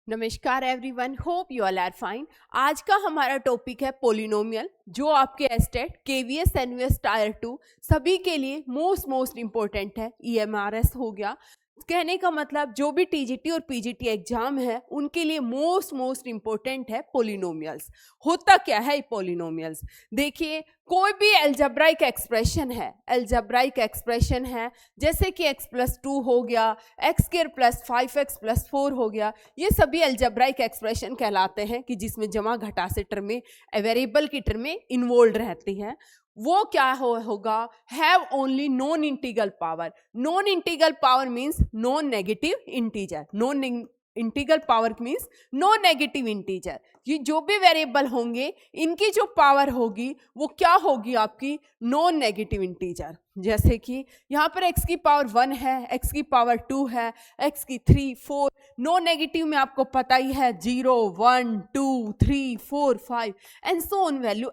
नमस्कार everyone, hope you all are fine. आज का हमारा टॉपिक है पोलिनोमियल, जो आपके एस्टेट केवीएस एनवीएस टायर 2 सभी के लिए मोस्ट इंपॉर्टेंट है। ईएमआरएस हो गया, कहने का मतलब जो भी टीजीटी और पीजीटी एग्जाम है उनके लिए मोस्ट इंपॉर्टेंट है पोलिनोमियल्स। होता क्या है पोलिनोमियल्स? देखिए, कोई भी एल्जेब्राइक एक्सप्रेशन है जैसे कि x+2 हो गया, x² + 5x+4 हो गया, ये सभी एल्जेब्राइक एक्सप्रेशन कहलाते हैं कि जिसमें जमा घटा से टर्में वेरिएबल की टर्में इन्वॉल्व रहती हैं। वो क्या होगा? Have only non integral power. Non integral power means non negative integer. Non integral power means non negative integer. ये जो भी वेरिएबल होंगे इनकी जो पावर होगी वो क्या होगी? आपकी नॉन नेगेटिव इंटीजर। जैसे कि यहाँ पर x की पावर 1 है, x की पावर 2 है, x की 3, 4। नॉन नेगेटिव में आपको पता ही है 0, 1, 2, 3, 4, 5 and so on value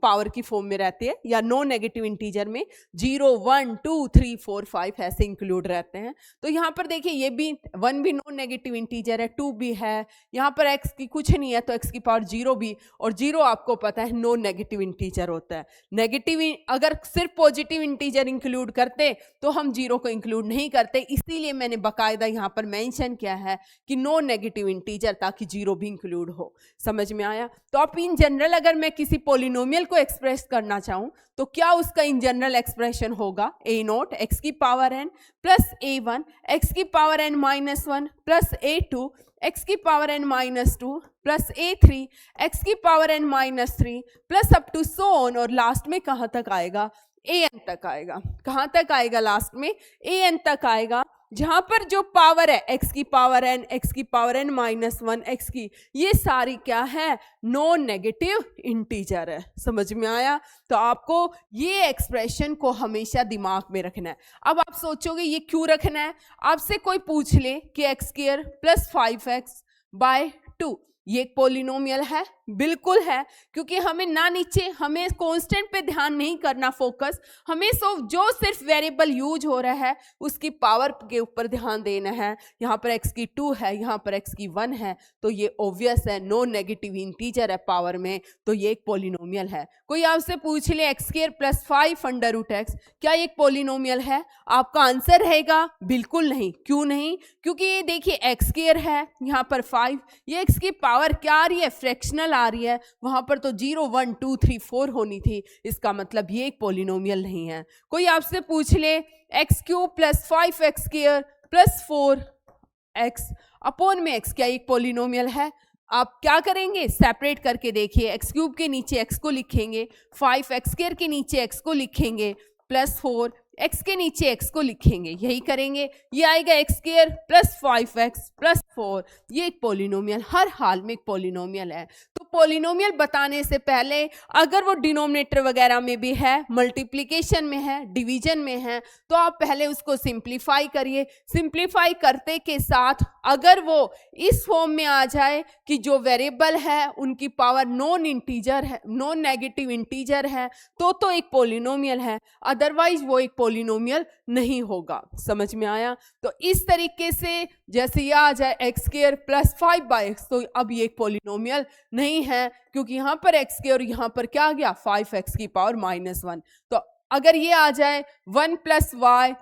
power की फॉर्म में रहती है, या नॉन नेगेटिव इंटीजर में 0, 1, 2, 3, 4, 5 ऐसे इंक्लूड रहते हैं। तो यहाँ पर देखिए, ये भी 1 भी नॉन नेगेटिव इंटीजर है, 2 भी है, यहाँ पर x की कुछ नहीं है तो x की पावर 0 भी, और 0 आपको पता है नॉन नेगेटिव इंटीजर होता है। नेगेटिव अगर सिर्फ पॉजिटिव इंटीजर इंक्लूड करते तो हम 0 को इंक्लूड नहीं करते, इसीलिए मैंने बकायदा यहाँ पर मेंशन किया है कि नॉन नेगेटिव इंटीजर, ताकि 0 भी इंक्लूड हो। समझ में आया? तो आप इन जनरल अगर मैं किसी पोलिनोमियल को एक्सप्रेस करना चाहूं तो क्या उसका इन जनरल एक्सप्रेशन होगा? a0 x की power n plus a1 x की power n -1 plus a2 x की power n -2 plus a3 x की power n -3 plus up to so on, और लास्ट में कहाँ तक आएगा? an तक आएगा। कहाँ तक आएगा? लास्ट में an तक आएगा, जहां पर जो पावर है x की पावर n, x की पावर n -1, x की, ये सारी क्या है? नॉन नेगेटिव इंटीजर है। समझ में आया? तो आपको ये एक्सप्रेशन को हमेशा दिमाग में रखना है। अब आप सोचोगे ये क्यों रखना है? आपसे कोई पूछ ले कि x² + 5x/2 ये एक पोलिनोमियल है? बिल्कुल है, क्योंकि हमें ना नीचे, हमें कांस्टेंट पे ध्यान नहीं करना फोकस, हमें जो सिर्फ वेरिएबल यूज हो रहा है उसकी पावर के ऊपर ध्यान देना है। यहाँ पर x की 2 है, यहाँ पर x की 1 है, तो ये ऑब्वियस है नॉन नेगेटिव इंटीजर है पावर में, तो ये एक पोलिनोमियल है। कोई आपसे पूछ ले x² + 5√x, क्या ये एक पोलिनोमियल है? आपका आंसर रहेगा बिल्कुल नहीं। क्यों नहीं? क्योंकि ये देखिए x² है, यहाँ पर 5, ये x की पावर क्या आ रही है? फ्रैक्शनल आ रही है, वहां पर तो 0, 1, 2, 3, 4 होनी थी, इसका मतलब ये एक पोलिनोमियल नहीं है। कोई आपसे पूछ ले x³ + 5x² + 4x अपॉन में x, क्या एक पोलिनोमियल है? आप क्या करेंगे? सेपरेट करके देखिए, x³ के नीचे x को लिखेंगे, 5x² के नीचे x को लिखेंगे, +4 x के नीचे x को लिखेंगे, यही करेंगे। ये आएगा x² + 5x + 4, ये एक पोलिनोमियल, हर हाल में एक पोलिनोमियल है। तो पोलिनोमियल बताने से पहले अगर वो डिनोमिनेटर वगैरह में भी है, मल्टीप्लिकेशन में है, डिवीजन में है, तो आप पहले उसको सिंप्लीफाई करिए। सिंप्लीफाई करते के साथ अगर वो इस फॉर्म में आ जाए कि जो वेरिएबल है उनकी पावर नॉन इंटीजर है, नॉन नेगेटिव इंटीजर है, तो एक पोलिनोमियल है, अदरवाइज वो एक पोलिनोमियल नहीं होगा। समझ में आया? तो इस तरीके से जैसे ये आ जाए x² + 5/x, तो अब ये एक पोलिनोमियल नहीं है, क्योंकि यहाँ पर x² और यहाँ पर क्या आ गया? 5x की पावर -1। तो अगर ये आ जाए 1 + y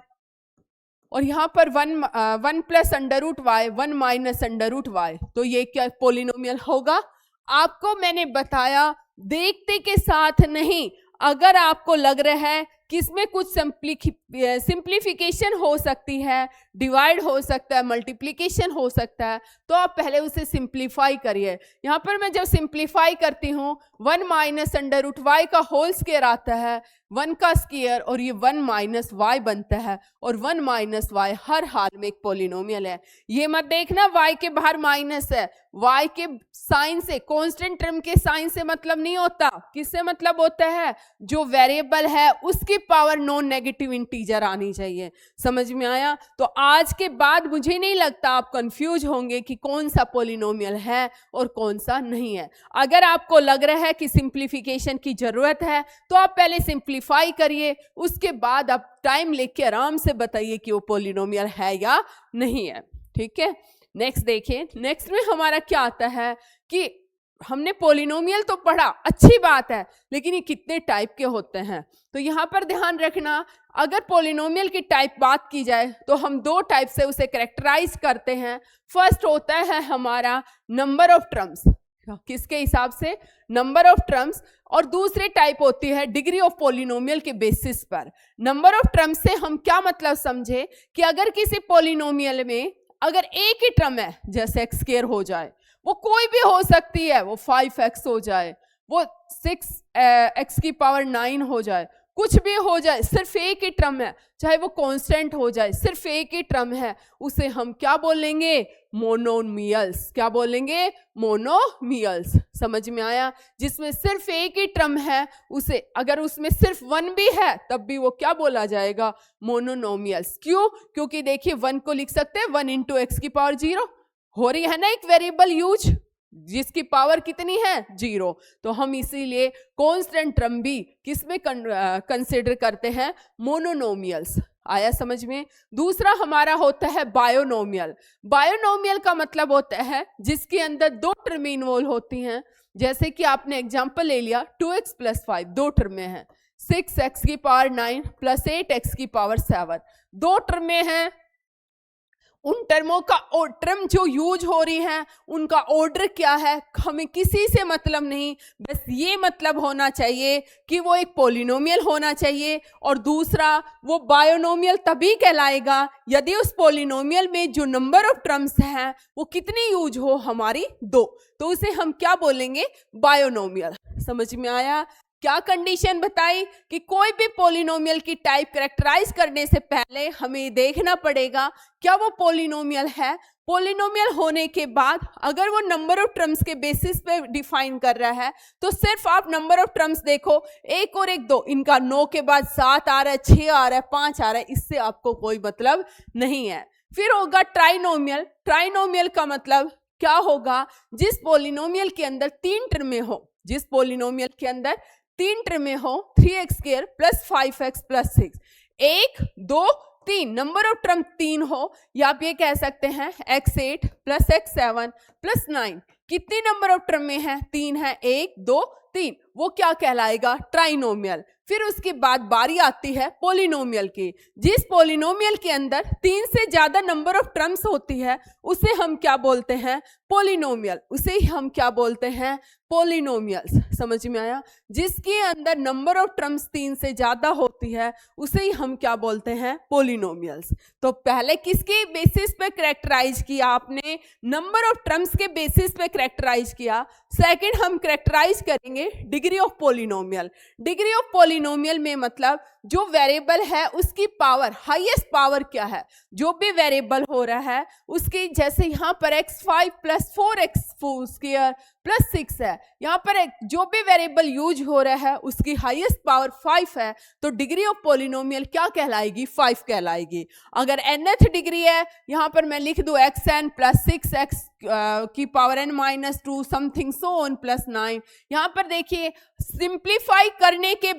और यहाँ पर 1 + √y, 1 - √y, तो ये क्या पोलिनोमियल होगा? आपको मैंने बताया देखते के साथ नहीं, अगर आपको लग रहा है कि इसमें कुछ सिंप्लीफिकेशन हो सकती है, डिवाइड हो सकता है, मल्टीप्लिकेशन हो सकता है, तो आप पहले उसे सिंप्लीफाई करिए। यहाँ पर मैं जब सिंप्लीफाई करती हूँ, 1 - √y का होल स्क्वायर आता है, 1 का स्क्वायर, और ये 1 - y बनता है, और 1 - y हर हाल में एक पोलिनोमियल है। ये मत देखना y के बाहर माइनस है, y के साइन से, कांस्टेंट टर्म के साइन से मतलब नहीं होता। किससे मतलब होता है? जो वेरिएबल है उसकी पावर नॉन नेगेटिव इंटीजर आनी चाहिए। समझ में आया? तो आज के बाद मुझे नहीं लगता आप कंफ्यूज होंगे कि कौन सा पोलिनोमियल है और कौन सा नहीं है। अगर आपको लग रहा है कि सिंप्लीफिकेशन की जरूरत है तो आप पहले सिंप्लीफाई करिए, उसके बाद आप टाइम लेके आराम से बताइए कि वो पोलिनोमियल है या नहीं है। ठीक है? नेक्स्ट देखिए, नेक्स्ट में हमारा क्या आता है कि हमने पॉलिनोमियल तो पढ़ा, अच्छी बात है, लेकिन ये कितने टाइप के होते हैं। तो यहाँ पर ध्यान रखना, अगर पॉलिनोमियल की टाइप बात की जाए तो हम दो टाइप से उसे कैरेक्टराइज करते हैं। फर्स्ट होता है हमारा नंबर ऑफ टर्म्स, किसके हिसाब से, नंबर ऑफ टर्म्स, और दूसरी टाइप होती है डिग्री ऑफ पॉलिनोमियल के बेसिस पर। नंबर ऑफ टर्म्स से हम क्या मतलब समझे कि अगर किसी पॉलिनोमियल में अगर एक ही टर्म है, जैसे एक्स स्क्वायर हो जाए, वो कोई भी हो सकती है, वो 5x हो जाए, वो 6x की पावर 9 हो जाए, कुछ भी हो जाए, सिर्फ एक ही टर्म है, चाहे वो कांस्टेंट हो जाए, सिर्फ एक ही टर्म है, उसे हम क्या बोलेंगे, मोनोमियल्स। क्या बोलेंगे, मोनोमियल्स। समझ में आया, जिसमें सिर्फ एक ही टर्म है, उसे अगर उसमें सिर्फ 1 भी है तब भी वो क्या बोला जाएगा, मोनोनोमियल्स। क्यों, क्योंकि देखिए 1 को लिख सकते हैं 1 इंटू एक्स की पावर 0, हो रही है ना एक वेरिएबल यूज जिसकी पावर कितनी है, 0। तो हम इसीलिए कांस्टेंट टर्म भी किसमें कंसिडर करते हैं, मोनोनोमियल्स। आया समझ में। दूसरा हमारा होता है बायोनोमियल। बायोनोमियल का मतलब होता है जिसके अंदर दो टर्म इन्वॉल्व होती हैं। जैसे कि आपने एग्जांपल ले लिया 2x + 5, दो टर्में हैं, 6x की पावर 9 + 8x की पावर 7, दो टर्में हैं। उन टर्मों का टर्म जो यूज हो रही है उनका ऑर्डर क्या है हमें किसी से मतलब नहीं, बस ये मतलब होना चाहिए कि वो एक पॉलिनोमियल होना चाहिए। और दूसरा, वो बायोनोमियल तभी कहलाएगा यदि उस पॉलिनोमियल में जो नंबर ऑफ टर्म्स हैं वो कितनी यूज हो, हमारी 2, तो उसे हम क्या बोलेंगे, बायोनोमियल। समझ में आया। क्या कंडीशन बताई कि कोई भी पॉलिनोमियल की टाइप कैरेक्टराइज करने से पहले हमें देखना पड़ेगा क्या वो पॉलिनोमियल है। पॉलिनोमियल होने के बाद अगर वो नंबर ऑफ टर्म्स के बेसिस पे डिफाइन कर रहा है तो सिर्फ आप नंबर ऑफ टर्म्स देखो, 1 और 1 2, इनका 9 के बाद 7 आ रहा है, 6 आ रहा है, 5 आ रहा है, इससे आपको कोई मतलब नहीं है। फिर होगा ट्राइनोमियल। ट्राइनोमियल का मतलब क्या होगा, जिस पॉलिनोमियल के अंदर 3 टर्में हो, जिस पॉलिनोमियल के अंदर 3 टर्में हो, 3x² + 5x + 6, 1 2 3, number of term 3 हो, या आप ये कह सकते हैं x8 + x7 + 9, कितनी नंबर ऑफ टर्म में है, 3 है, 1 2 3, वो क्या कहलाएगा, ट्राइनोमियल। फिर उसके बाद बारी आती है पॉलिनोमियल की। जिस पॉलिनोमियल के अंदर 3 से ज्यादा नंबर ऑफ टर्म्स होती है उसे हम क्या बोलते हैं, पॉलिनोमियल। उसे हम क्या बोलते हैं, पॉलिनोमियल्स। समझ में आया। जिसके अंदर नंबर ऑफ टर्म्स 3 से ज्यादा होती है उसे ही हम क्या बोलते हैं, पॉलिनोमियल्स। तो पहले किसके बेसिस पे कैरेक्टराइज किया आपने, नंबर ऑफ टर्म्स के बेसिस पे कैरेक्टराइज किया। सेकंड हम कैरेक्टराइज करेंगे degree of polynomial. Degree of polynomial में मतलब जो वेरिएबल है उसकी पावर, हाईएस्ट पावर क्या है, जो भी वेरिएबल हो रहा है उसकी, जैसे यहाँ पर x5 + 4x² + 6 है, यहाँ पर जो भी वेरिएबल यूज हो रहा है उसकी हाईएस्ट पावर 5 है, तो डिग्री ऑफ पॉलिनोमियल क्या कहलाएगी, 5 कहलाएगी। अगर nth डिग्री है, यहाँ पर मैं लिख दूं xn + 6x की power n - 2 something so on +9। यहाँ पर देखिए सिंप्लीफाई करने के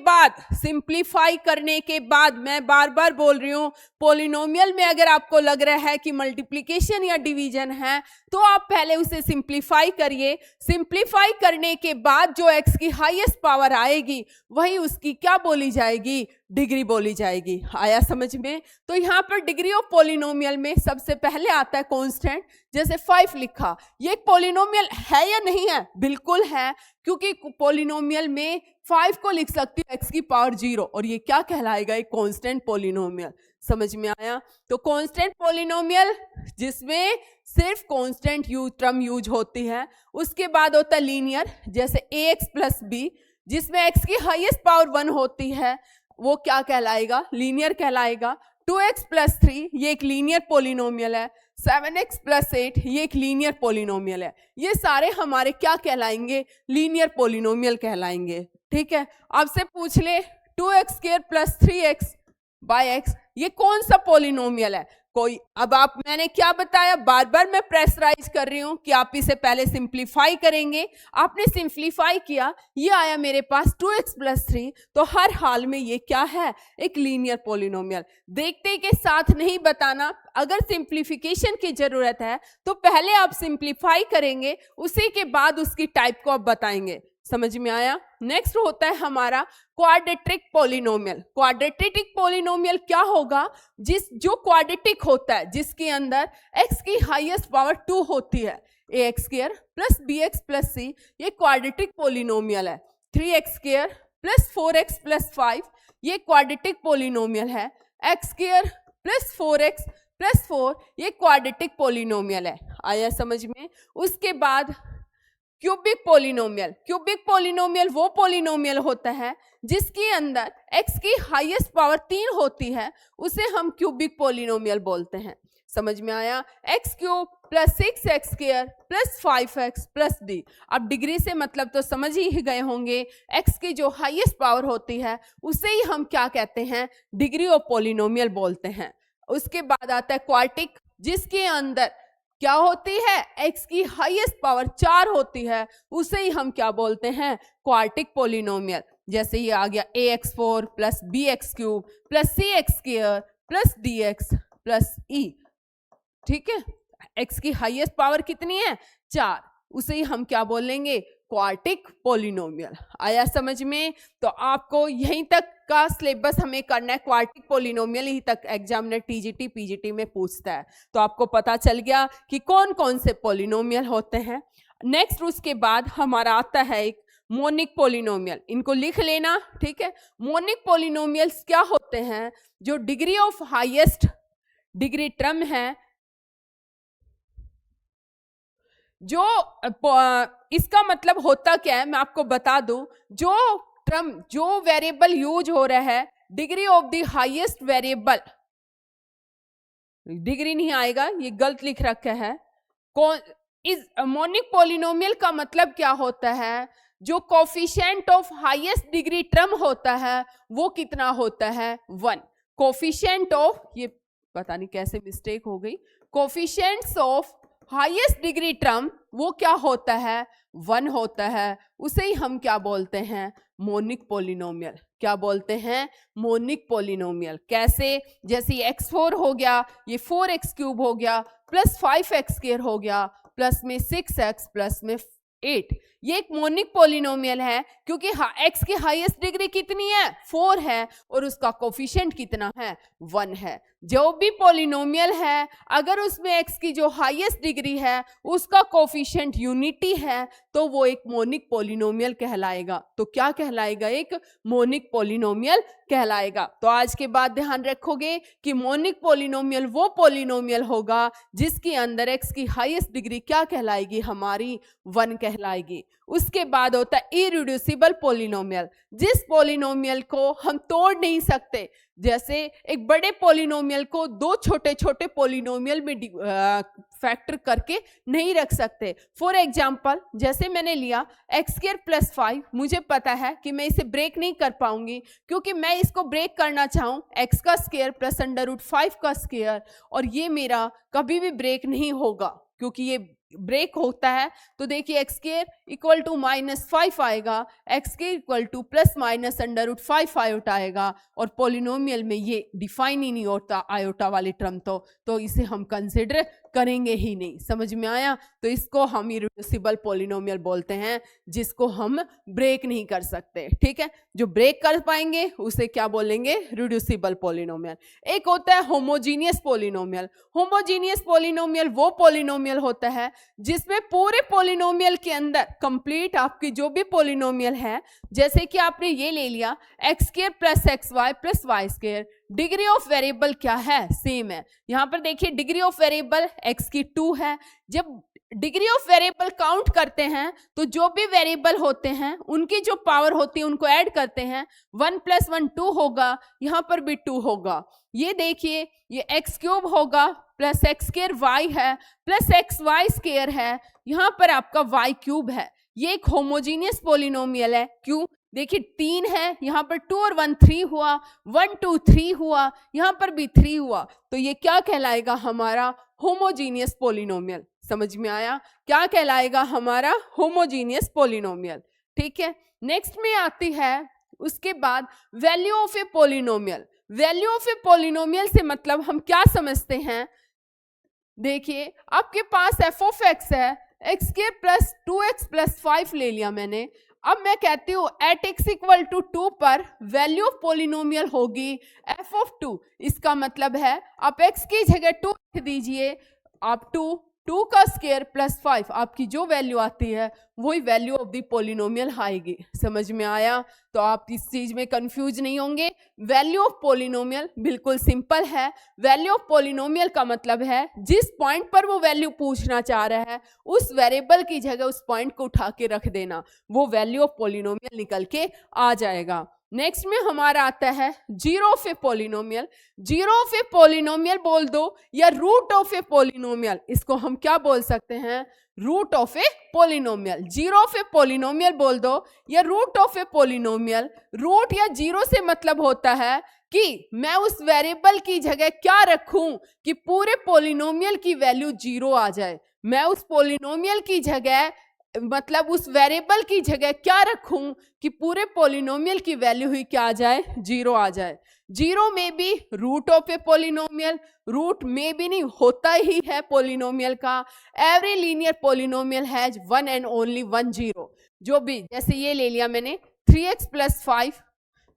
बाद मैं बार बार बोल रही हूँ, पॉलिनोमियल में अगर आपको लग रहा है कि मल्टीप्लिकेशन या डिवीजन है तो आप पहले उसे सिंप्लीफाई करिए। सिंप्लीफाई करने के बाद जो x की हाईएस्ट पावर आएगी वही उसकी क्या बोली जाएगी, डिग्री बोली जाएगी। आया समझ में। तो यहाँ पर डिग्री ऑफ पॉलिनोमियल में सबसे पहले आता है कांस्टेंट। जैसे 5 लिखा, ये एक पॉलिनोमियल है या नहीं है, बिल्कुल है, क्योंकि पॉलिनोमियल में 5 को लिख सकती है x की पावर 0 और ये क्या कहलाएगा, एक कांस्टेंट पॉलिनोमियल। समझ में आया। तो कांस्टेंट पॉलिनोमियल जिसमें सिर्फ कांस्टेंट टर्म यूज होती है। उसके बाद होता है लीनियर, जैसे ax + b, जिसमें x की हाईएस्ट पावर 1 होती है, वो क्या कहलाएगा, लीनियर कहलाएगा। 2x + 3 ये एक लीनियर पॉलिनोमियल है। 7x + 8 ये एक लीनियर पॉलिनोमियल है। ये सारे हमारे क्या कहलाएंगे, लीनियर पॉलिनोमियल कहलाएंगे। ठीक है। आपसे पूछ ले 2x² + 3x/x ये कौन सा पॉलिनोमियल है, कोई, अब आप, मैंने क्या बताया, बार बार मैं प्रेशराइज कर रही हूं कि आप इसे पहले सिंप्लीफाई करेंगे। आपने सिंप्लीफाई किया, ये आया मेरे पास 2x + 3, तो हर हाल में ये क्या है, एक लीनियर पॉलिनोमियल। देखते के साथ नहीं बताना, अगर सिंप्लीफिकेशन की जरूरत है तो पहले आप सिंप्लीफाई करेंगे, उसी के बाद उसकी टाइप को आप बताएंगे। समझ में आया? नेक्स्ट होता है हमारा क्वाड्रेटिक पॉलिनोमियल। क्वाड्रेटिक पॉलिनोमियल क्या होगा, जो क्वाड्रेटिक होता है, जिसके अंदर x की हाईएस्ट पावर 2 होती है, ax² + bx + c, ये क्वाड्रेटिक पॉलिनोमियल है। 3x² + 4x + 5, ये क्वाड्रेटिक पॉलिनोमियल है। x² + 4x + 4, ये क्वाड्रेटिक पॉलिनोमियल है। आया समझ में? उसके बाद क्यूबिक पॉलिनोमियल। क्यूबिक पॉलिनोमियल वो पॉलिनोमियल होता है जिसके अंदर x की हाईएस्ट पावर 3 होती है, उसे हम क्यूबिक पॉलिनोमियल बोलते हैं। समझ में आया? x³ + 6x² + 5x + d। अब डिग्री से मतलब तो समझ ही गए होंगे, x की जो हाईएस्ट पावर होती है उसे ही हम क्या कहते हैं, डिग्री ऑफ पॉलिनोमियल बोलते हैं। उसके बाद आता है क्वार्टिक, जिसके अंदर क्या होती है, x की हाईएस्ट पावर 4 होती है, उसे ही हम क्या बोलते हैं, क्वार्टिक पॉलिनोमियल। जैसे ये आ गया ax4 + bx³ + cx² + dx + e। ठीक है, x की हाईएस्ट पावर कितनी है, 4, उसे ही हम क्या बोलेंगे, क्वार्टिक पॉलिनोमियल। आया समझ में? तो आपको यहीं तक का सिलेबस हमें करना है, क्वार्टिक पॉलिनोमियल ही तक एग्जामिनर टीजीटी पीजीटी में पूछता है। तो आपको पता चल गया कि कौन कौन से पॉलिनोमियल होते हैं। नेक्स्ट उसके बाद हमारा आता है एक मोनिक पॉलिनोमियल, इनको लिख लेना, ठीक है। मोनिक पॉलिनोमियल्स क्या होते हैं, जो degree of highest degree term है, जो इसका मतलब होता क्या है मैं आपको बता दूं, जो टर्म, जो वेरिएबल यूज हो रहा है, degree of the highest variable, degree नहीं आएगा, ये गलत लिख रखा है। कौन इस मोनिक पॉलिनोमियल का मतलब क्या होता है, जो coefficient of highest degree term होता है वो कितना होता है, 1। कोफिशिएंट ऑफ, ये पता नहीं कैसे मिस्टेक हो गई, coefficients of highest degree term वो क्या होता है, 1 होता है, उसे ही हम क्या बोलते हैं, मोनिक पॉलिनोमियल। क्या बोलते हैं, मोनिक पॉलिनोमियल। कैसे, जैसे x4 हो गया, ये 4x³ हो गया, प्लस 5x² हो गया, प्लस में 6x, प्लस में 8, ये एक मोनिक पॉलिनोमियल है, क्योंकि x की हाईएस्ट डिग्री कितनी है, 4 है, और उसका कोफिशिएंट कितना है, 1 है। जो भी पॉलिनोमियल है, अगर उसमें x की जो हाईएस्ट डिग्री है उसका कोफिशिएंट यूनिटी है, तो वो एक मोनिक पॉलिनोमियल कहलाएगा। तो क्या कहलाएगा, एक मोनिक पॉलिनोमियल कहलाएगा। तो आज के बाद ध्यान रखोगे कि मोनिक पॉलिनोमियल वो पॉलिनोमियल होगा जिसके अंदर x की हाईएस्ट डिग्री क्या कहलाएगी, हमारी 1 कहलाएगी। उसके बाद होता है इरिड्यूसिबल पॉलिनोमियल, जिस पॉलिनोमियल को हम तोड़ नहीं सकते। जैसे एक बड़े पॉलिनोमियल को 2 छोटे छोटे पॉलिनोमियल में फैक्टर करके नहीं रख सकते। फॉर एग्जाम्पल, जैसे मैंने लिया x² + 5, मुझे पता है कि मैं इसे ब्रेक नहीं कर पाऊंगी, क्योंकि मैं इसको ब्रेक करना चाहूँ x² + √5², और ये मेरा कभी भी ब्रेक नहीं होगा, क्योंकि ये ब्रेक होता है। तो देखिए x² = -5 आएगा, x² = ±√5 आयोटा आएगा, और पॉलिनोमियल में ये डिफाइन ही नहीं होता आयोटा वाली टर्म, तो इसे हम कंसिडर करेंगे ही नहीं। समझ में आया? तो इसको हम इरिड्यूसिबल पॉलिनोमियल बोलते हैं, जिसको हम ब्रेक नहीं कर सकते। ठीक है, जो ब्रेक कर पाएंगे उसे क्या बोलेंगे, रिड्यूसिबल पॉलिनोमियल। एक होता है होमोजीनियस पॉलिनोमियल। होमोजीनियस पॉलिनोमियल वो पॉलिनोमियल होता है जिसमें पूरे पॉलिनोमियल के अंदर कंप्लीट आपकी जो भी पॉलिनोमियल है, जैसे कि आपने ये ले लिया x² + xy + y², degree of variable क्या है, सेम है। यहां पर देखिए डिग्री ऑफ वेरिएबल x की 2 है। जब डिग्री ऑफ वेरिएबल काउंट करते हैं तो जो भी वेरिएबल होते हैं उनकी जो पावर होती है उनको ऐड करते हैं, 1 + 1 2 होगा, यहाँ पर भी 2 होगा। ये देखिए ये x³ होगा प्लस x² y है प्लस xy² है, यहाँ पर आपका y³ है। ये एक होमोजीनियस पॉलिनोमियल है। क्यों? देखिए 3 है, यहाँ पर 2 और 1 3 हुआ, 1 2 3 हुआ, यहाँ पर भी 3 हुआ, तो ये क्या कहलाएगा हमारा होमोजीनियस पोलिनोमियल। समझ में आया? क्या कहलाएगा हमारा होमोजीनियस पोलिनोमियल। ठीक है, नेक्स्ट में आती है उसके बाद value of a polynomial. Value of a polynomial से मतलब हम क्या समझते हैं, देखिए आपके पास एफ ऑफ एक्स है, x square plus 2x plus 5 ले लिया मैंने। अब मैं कहती हूँ एट एक्स इक्वल टू 2 पर वैल्यू ऑफ पोलिनोमियल होगी एफ ऑफ 2। इसका मतलब है आप x की जगह 2 रख दीजिए, आप 2 का स्क्वायर प्लस 5, आपकी जो वैल्यू आती है वही वैल्यू ऑफ द पोलिनोमियल आएगी। समझ में आया? तो आप इस चीज में कंफ्यूज नहीं होंगे। वैल्यू ऑफ पोलिनोमियल बिल्कुल सिंपल है। वैल्यू ऑफ पोलिनोमियल का मतलब है जिस पॉइंट पर वो वैल्यू पूछना चाह रहा है उस वेरिएबल की जगह उस पॉइंट को उठा के रख देना, वो वैल्यू ऑफ पोलिनोमियल निकल के आ जाएगा। नेक्स्ट में हमारा आता है zero of a polynomial. Zero of a polynomial बोल दो या रूट ऑफ ए पोलिनोमियल, इसको हम क्या बोल सकते हैं, root of a polynomial. Zero of a polynomial बोल दो या root of a polynomial. Root या जीरो से मतलब होता है कि मैं उस वेरिएबल की जगह क्या रखूं कि पूरे पोलिनोमियल की वैल्यू जीरो आ जाए। मैं उस पोलिनोमियल की जगह मतलब उस वेरिएबल की जगह क्या रखूं कि पूरे पोलिनोमियल की वैल्यू ही क्या आ जाए, जीरो आ जाए। जीरो में भी root of a polynomial, root में भी नहीं होता ही है पोलिनोमियल का। Every linear polynomial has one and only one zero. जो भी, जैसे ये ले लिया मैंने 3x प्लस 5,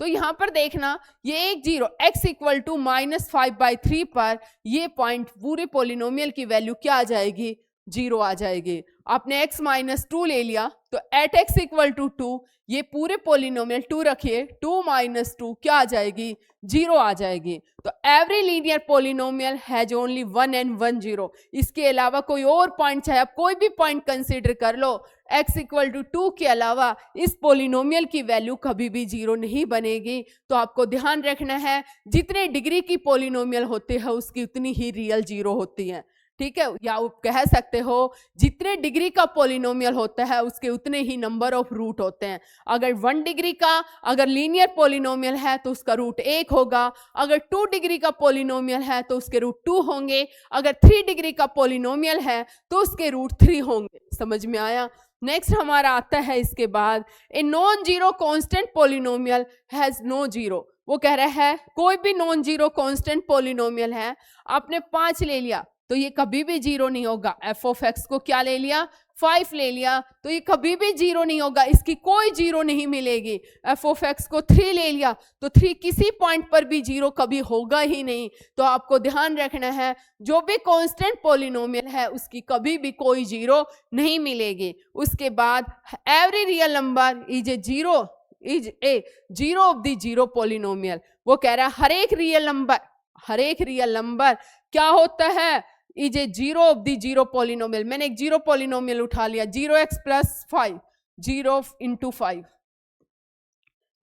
तो यहां पर देखना ये एक जीरो x इक्वल टू -5/3 पर ये पॉइंट पूरे पोलिनोमियल की वैल्यू क्या आ जाएगी, जीरो आ जाएगी। आपने x माइनस 2 ले लिया तो एट x इक्वल टू 2 ये पूरे पोलिनोमियल 2 रखिए, 2 माइनस 2 क्या आ जाएगी, जीरो आ जाएगी। तो every linear polynomial has only one and one zero. इसके अलावा कोई और पॉइंट, चाहे आप कोई भी पॉइंट कंसीडर कर लो, x इक्वल टू 2 के अलावा इस पोलिनोमियल की वैल्यू कभी भी जीरो नहीं बनेगी। तो आपको ध्यान रखना है जितने डिग्री की पोलिनोमियल होते हैं उसकी उतनी ही रियल जीरो होती है। ठीक है, या आप कह सकते हो जितने डिग्री का पोलिनोमियल होता है उसके उतने ही नंबर ऑफ रूट होते हैं। अगर 1 डिग्री का अगर लीनियर पोलिनोमियल है तो उसका रूट 1 होगा। अगर 2 डिग्री का पोलिनोमियल है तो उसके रूट 2 होंगे। अगर 3 डिग्री का पोलिनोमियल है तो उसके रूट 3 होंगे। समझ में आया? नेक्स्ट हमारा आता है इसके बाद a non zero constant polynomial has no zero. वो कह रहा है कोई भी नॉन जीरो कांस्टेंट पोलिनोमियल है, आपने 5 ले लिया तो ये कभी भी जीरो नहीं होगा। एफ ऑफ एक्स को क्या ले लिया, 5 ले लिया, तो ये कभी भी जीरो नहीं होगा, इसकी कोई जीरो नहीं मिलेगी। एफ ऑफ एक्स को 3 ले लिया तो 3 किसी पॉइंट पर भी जीरो कभी होगा ही नहीं। तो आपको ध्यान रखना है जो भी कांस्टेंट पोलिनोमियल है उसकी कभी भी कोई जीरो नहीं मिलेगी। उसके बाद every real number is a zero, is a zero of the zero polynomial. वो कह रहा है हर एक रियल नंबर क्या होता है, is a zero of the zero polynomial. मैंने एक जीरो पोलिनोमियल उठा लिया, 0x प्लस 5, 0 इंटू 5,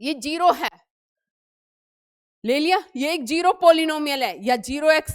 ये जीरो है, ले लिया, ये एक जीरो पोलिनोमियल है। या 0x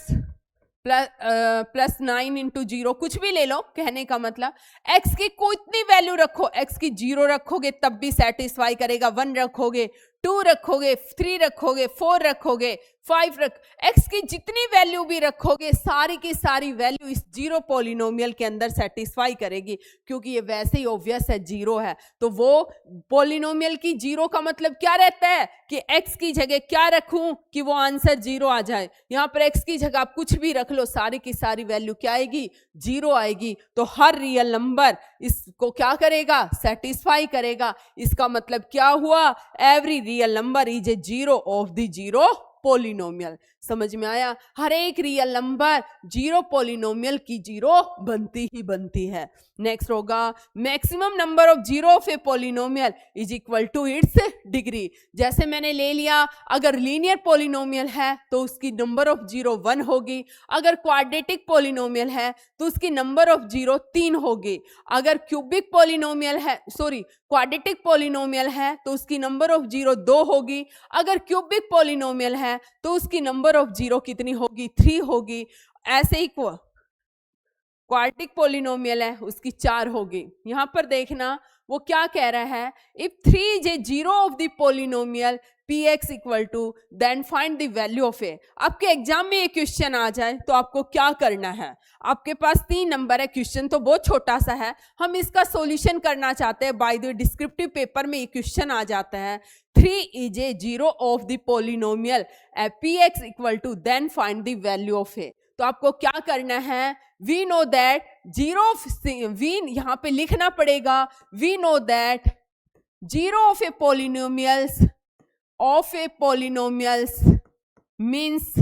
प्लस 9 इंटू 0, कुछ भी ले लो। कहने का मतलब x की कोई वैल्यू रखो, x की 0 रखोगे तब भी सेटिस्फाई करेगा, 1 रखोगे, 2 रखोगे, 3 रखोगे, 4 रखोगे, 5 x की जितनी वैल्यू भी रखोगे सारी की सारी वैल्यू इस जीरो पोलिनोमियल के अंदर सेटिस्फाई करेगी, क्योंकि ये वैसे ही ऑब्वियस है, जीरो है। तो वो पोलिनोमियल की जीरो का मतलब क्या रहता है कि x की जगह क्या रखूं कि वो आंसर जीरो आ जाए। यहां पर x की जगह आप कुछ भी रख लो, सारी की सारी वैल्यू क्या आएगी, जीरो आएगी। तो हर रियल नंबर इसको क्या करेगा, सेटिस्फाई करेगा। इसका मतलब क्या हुआ, every real number is a zero of the zero polynomial. समझ में आया? हर एक रियल नंबर जीरो पोलिनोमियल की जीरो बनती ही बनती है। नेक्स्ट होगा maximum number of zero of a polynomial is equal to its degree. जैसे मैंने ले लिया, अगर लीनियर पोलिनोमियल है तो उसकी नंबर ऑफ जीरो 1 होगी। अगर क्वाड्रेटिक पोलिनोमियल है तो उसकी नंबर ऑफ जीरो 3 होगी। अगर क्यूबिक पोलिनोमियल है, सॉरी क्वाड्रेटिक पोलिनोमियल है तो उसकी नंबर ऑफ जीरो 2 होगी। अगर क्यूबिक पोलिनोमियल है तो उसकी नंबर ऑफ जीरो कितनी होगी, 3 होगी। ऐसे ही क्वाड्रेटिक पोलिनोमियल है उसकी 4 होगी। यहां पर देखना वो क्या कह रहा है, if 3 is a zero of the polynomial px equal to then find the value of a। आपके एग्जाम में ये क्वेश्चन आ जाए तो आपको क्या करना है, आपके पास 3 नंबर है, क्वेश्चन तो बहुत छोटा सा है, हम इसका सॉल्यूशन करना चाहते हैं। बाय द डिस्क्रिप्टिव पेपर में ये क्वेश्चन आ जाता है 3 is a zero of the polynomial px equal to then find the value of a। तो आपको क्या करना है, we know that zero we यहां पे लिखना पड़ेगा, we know that zero of a polynomials means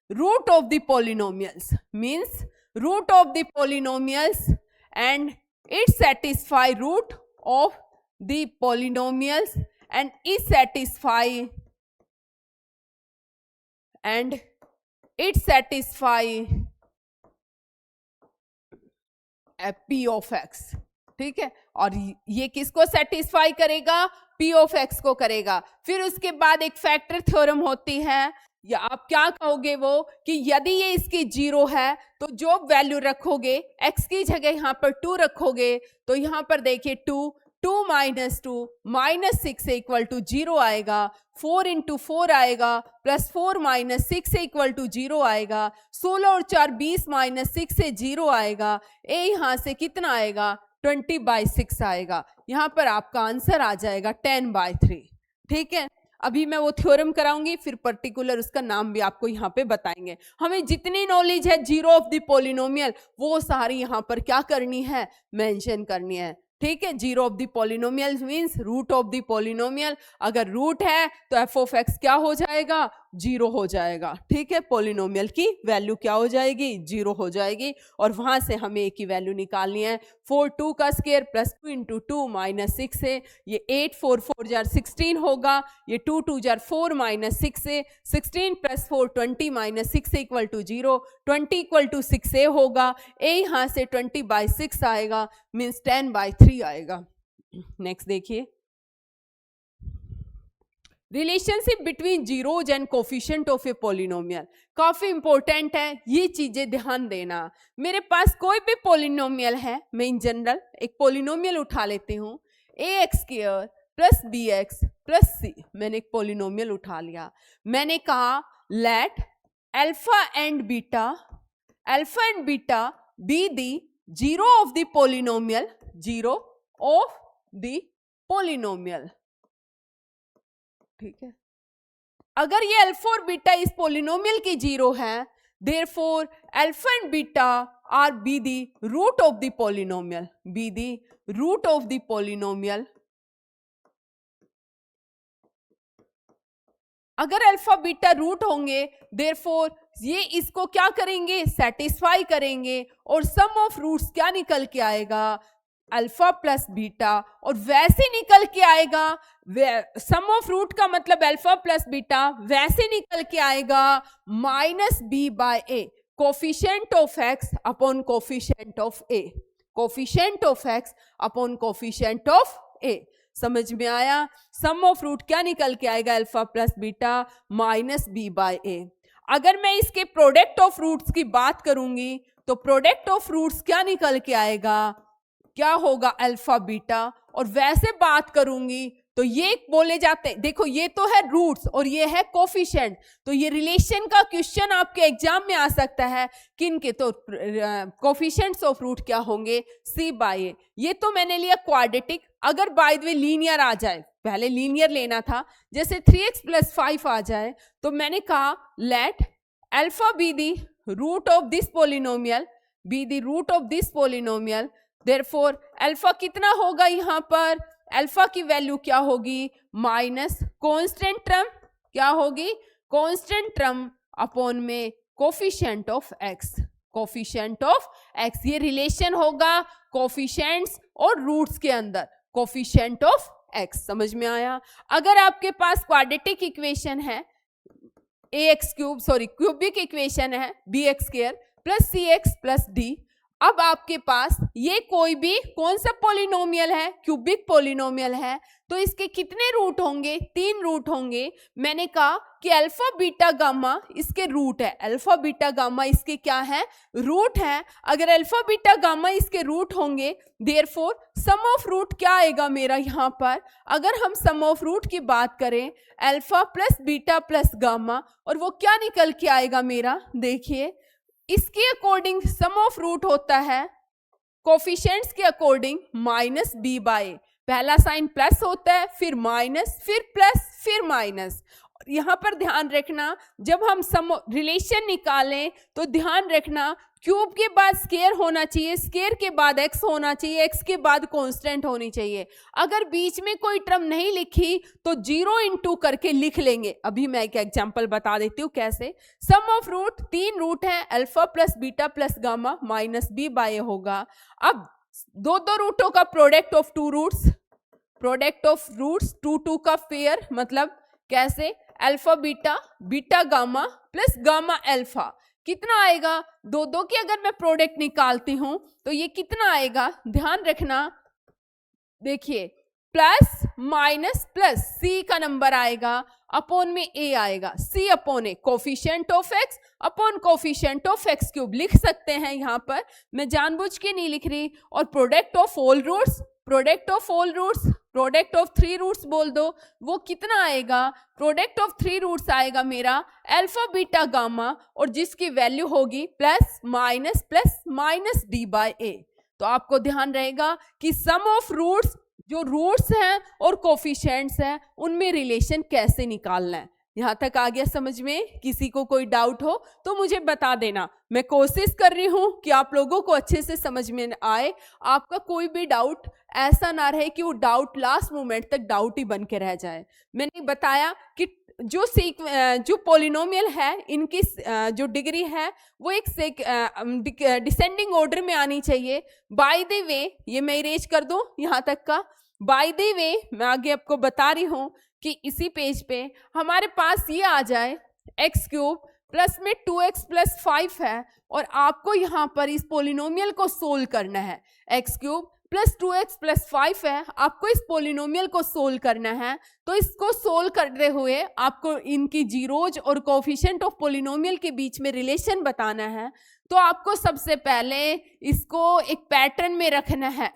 root of the polynomials and it satisfy root of the polynomials and it satisfy P of x. ठीक है, और ये किसको सेटिस्फाई करेगा, P ऑफ एक्स को करेगा। फिर उसके बाद एक फैक्टर थ्योरम होती है, या आप क्या कहोगे वो कि यदि ये इसकी 0 है तो जो वैल्यू रखोगे x की जगह यहां पर 2 रखोगे तो यहां पर देखिए 2 माइनस 2 माइनस 6 इक्वल टू 0 आएगा, 4 इंटू 4 आएगा, प्लस 4 माइनस 6 इक्वल टू 0 आएगा, 16 और 4 20 माइनस 6 से 0 आएगा, ए यहां से कितना आएगा 20/6 आएगा। यहां पर आपका आंसर आ जाएगा 10/3। ठीक है, अभी मैं वो थ्योरम कराऊंगी, फिर पर्टिकुलर उसका नाम भी आपको यहाँ पे बताएंगे। हमें जितनी नॉलेज है जीरो ऑफ द पोलिनोमियल वो सारी यहाँ पर क्या करनी है, मेंशन करनी है। ठीक है, zero of the polynomial means root of the polynomial, अगर रूट है तो एफ ऑफ एक्स क्या हो जाएगा, 0 हो जाएगा। ठीक है, पोलिनोमियल की वैल्यू क्या हो जाएगी, 0 हो जाएगी, और वहां से हमें ए की वैल्यू निकालनी है। 4 2 का स्क्वायर प्लस 2 इंटू 2 माइनस 6 है, ये 8 4 4 जार 16 होगा, ये 2 2 जार 4 माइनस 6 है, 16 plus 4 20 minus 6 equal to 0, 20 equal to 6 a होगा, ए यहाँ से 20/6 आएगा, मीन्स 10/3 आएगा। नेक्स्ट देखिए, relationship between zeros and coefficient of a polynomial, काफी इंपॉर्टेंट है, ये चीजें ध्यान देना। मेरे पास कोई भी पोलिनोमियल है, मैं इन जनरल एक पोलिनोमियल उठा लेती हूँ, ax² plus bx plus c, मैंने एक पोलिनोमियल उठा लिया। मैंने कहा let alpha and beta be the zero of the polynomial, ठीक है, अगर ये अल्फा और बीटा इस पोलिनोमियल की 0 है, therefore alpha and beta are be the root of the polynomial, अगर अल्फा बीटा रूट होंगे देयरफॉर ये इसको क्या करेंगे, सेटिस्फाई करेंगे, और सम ऑफ रूट्स क्या निकल के आएगा, अल्फा प्लस बीटा, और वैसे निकल के आएगा, सम ऑफ रूट का मतलब अल्फा प्लस बीटा, वैसे निकल के आएगा -b/a, coefficient of X upon coefficient of A, coefficient of X upon coefficient of A. समझ में आया, सम ऑफ रूट क्या निकल के आएगा, अल्फा प्लस बीटा -b/a। अगर मैं इसके प्रोडक्ट ऑफ रूट्स की बात करूंगी तो प्रोडक्ट ऑफ रूट्स क्या निकल के आएगा, क्या होगा, अल्फा बीटा, और वैसे बात करूंगी तो ये बोले जाते हैं, देखो ये तो है रूट्स और ये है कोफिशिएंट, तो ये रिलेशन का क्वेश्चन आपके एग्जाम में आ सकता है, किनके, तो कोफिशिएंट्स ऑफ रूट क्या होंगे, c/a। ये तो मैंने लिया क्वाड्रेटिक, अगर बाय द वे लीनियर आ जाए, पहले लीनियर लेना था, जैसे 3x + 5 आ जाए, तो मैंने कहा let alpha be the root of this polynomial, therefore alpha कितना होगा, यहाँ पर अल्फा की वैल्यू क्या होगी, माइनस कांस्टेंट टर्म, क्या होगी, कांस्टेंट टर्म अपॉन में कोफिशिएंट ऑफ एक्स, ये रिलेशन होगा कोफिशिएंट्स और रूट्स के अंदर, कोफिशिएंट ऑफ एक्स। समझ में आया। अगर आपके पास क्वाड्रेटिक इक्वेशन है क्यूबिक इक्वेशन है bx² plus cx plus d, अब आपके पास ये कोई भी कौन सा पॉलिनोमियल है, क्यूबिक पॉलिनोमियल है, तो इसके कितने रूट होंगे, 3 रूट होंगे। मैंने कहा कि अल्फा बीटा गामा इसके रूट है, अल्फा बीटा गामा इसके क्या है, रूट है। अगर अल्फा बीटा गामा इसके रूट होंगे, देयरफॉर सम ऑफ रूट क्या आएगा मेरा यहाँ पर, अगर हम सम ऑफ रूट की बात करें alpha plus beta plus gamma, और वो क्या निकल के आएगा मेरा, देखिए इसके अकॉर्डिंग सम ऑफ रूट होता है कोफिशिएंट्स के अकॉर्डिंग माइनस बी बाय, पहला साइन प्लस होता है, फिर माइनस, फिर प्लस, फिर माइनस। यहाँ पर ध्यान रखना, जब हम सम रिलेशन निकालें तो ध्यान रखना क्यूब के बाद स्केयर होना चाहिए, स्केयर के बाद एक्स होना चाहिए, एक्स के बाद कांस्टेंट होनी चाहिए। अगर बीच में कोई टर्म नहीं लिखी तो 0 इंटू करके लिख लेंगे। अभी मैं एक एग्जांपल बता देती हूँ कैसे। सम ऑफ रूट 3 रूट है, alpha plus beta plus gamma minus b by होगा। अब दो रूटों का product of 2 roots, product of roots 2 का पेयर, मतलब कैसे, alpha beta, beta gamma plus gamma alpha, कितना आएगा, दो की अगर मैं प्रोडक्ट निकालती हूं तो ये कितना आएगा, ध्यान रखना, देखिए प्लस माइनस प्लस सी का नंबर आएगा, अपॉन में ए आएगा, C upon A, coefficient of X upon coefficient of X cube लिख सकते हैं। यहाँ पर मैं जानबूझ के नहीं लिख रही। और product of all roots, product of all roots, product of 3 roots बोल दो, वो कितना आएगा, प्रोडक्ट ऑफ 3 रूट्स आएगा मेरा अल्फा बीटा गामा, और जिसकी वैल्यू होगी प्लस माइनस डी बाय ए। तो आपको ध्यान रहेगा कि सम ऑफ रूट्स, जो रूट्स हैं और कोफिशिएंट्स हैं, उनमें रिलेशन कैसे निकालना है। यहां तक आ गया समझ में? किसी को कोई डाउट हो तो मुझे बता देना। मैं कोशिश कर रही हूं कि आप लोगों को अच्छे से समझ में आए, आपका कोई भी डाउट ऐसा ना रहे कि वो डाउट लास्ट मोमेंट तक डाउट ही बन के रह जाए। मैंने बताया कि जो पॉलिनोमियल है, इनकी जो डिग्री है वो एक डिसेंडिंग ऑर्डर में आनी चाहिए। बाय द वे, ये मैं इरेज कर दूं यहाँ तक का। बाय द वे मैं आगे आपको बता रही हूं कि इसी पेज पे हमारे पास ये आ जाए एक्स क्यूब प्लस में 2x प्लस 5 है, और आपको यहाँ पर इस पॉलिनोमियल को सोल्व करना है। X cube plus 2x plus 5 है, आपको इस पॉलिनोमियल को सोल्व करना है। तो इसको सोल्व करते हुए आपको इनकी जीरोज और कोफिशिएंट ऑफ पॉलिनोमियल के बीच में रिलेशन बताना है। तो आपको सबसे पहले इसको एक पैटर्न में रखना है।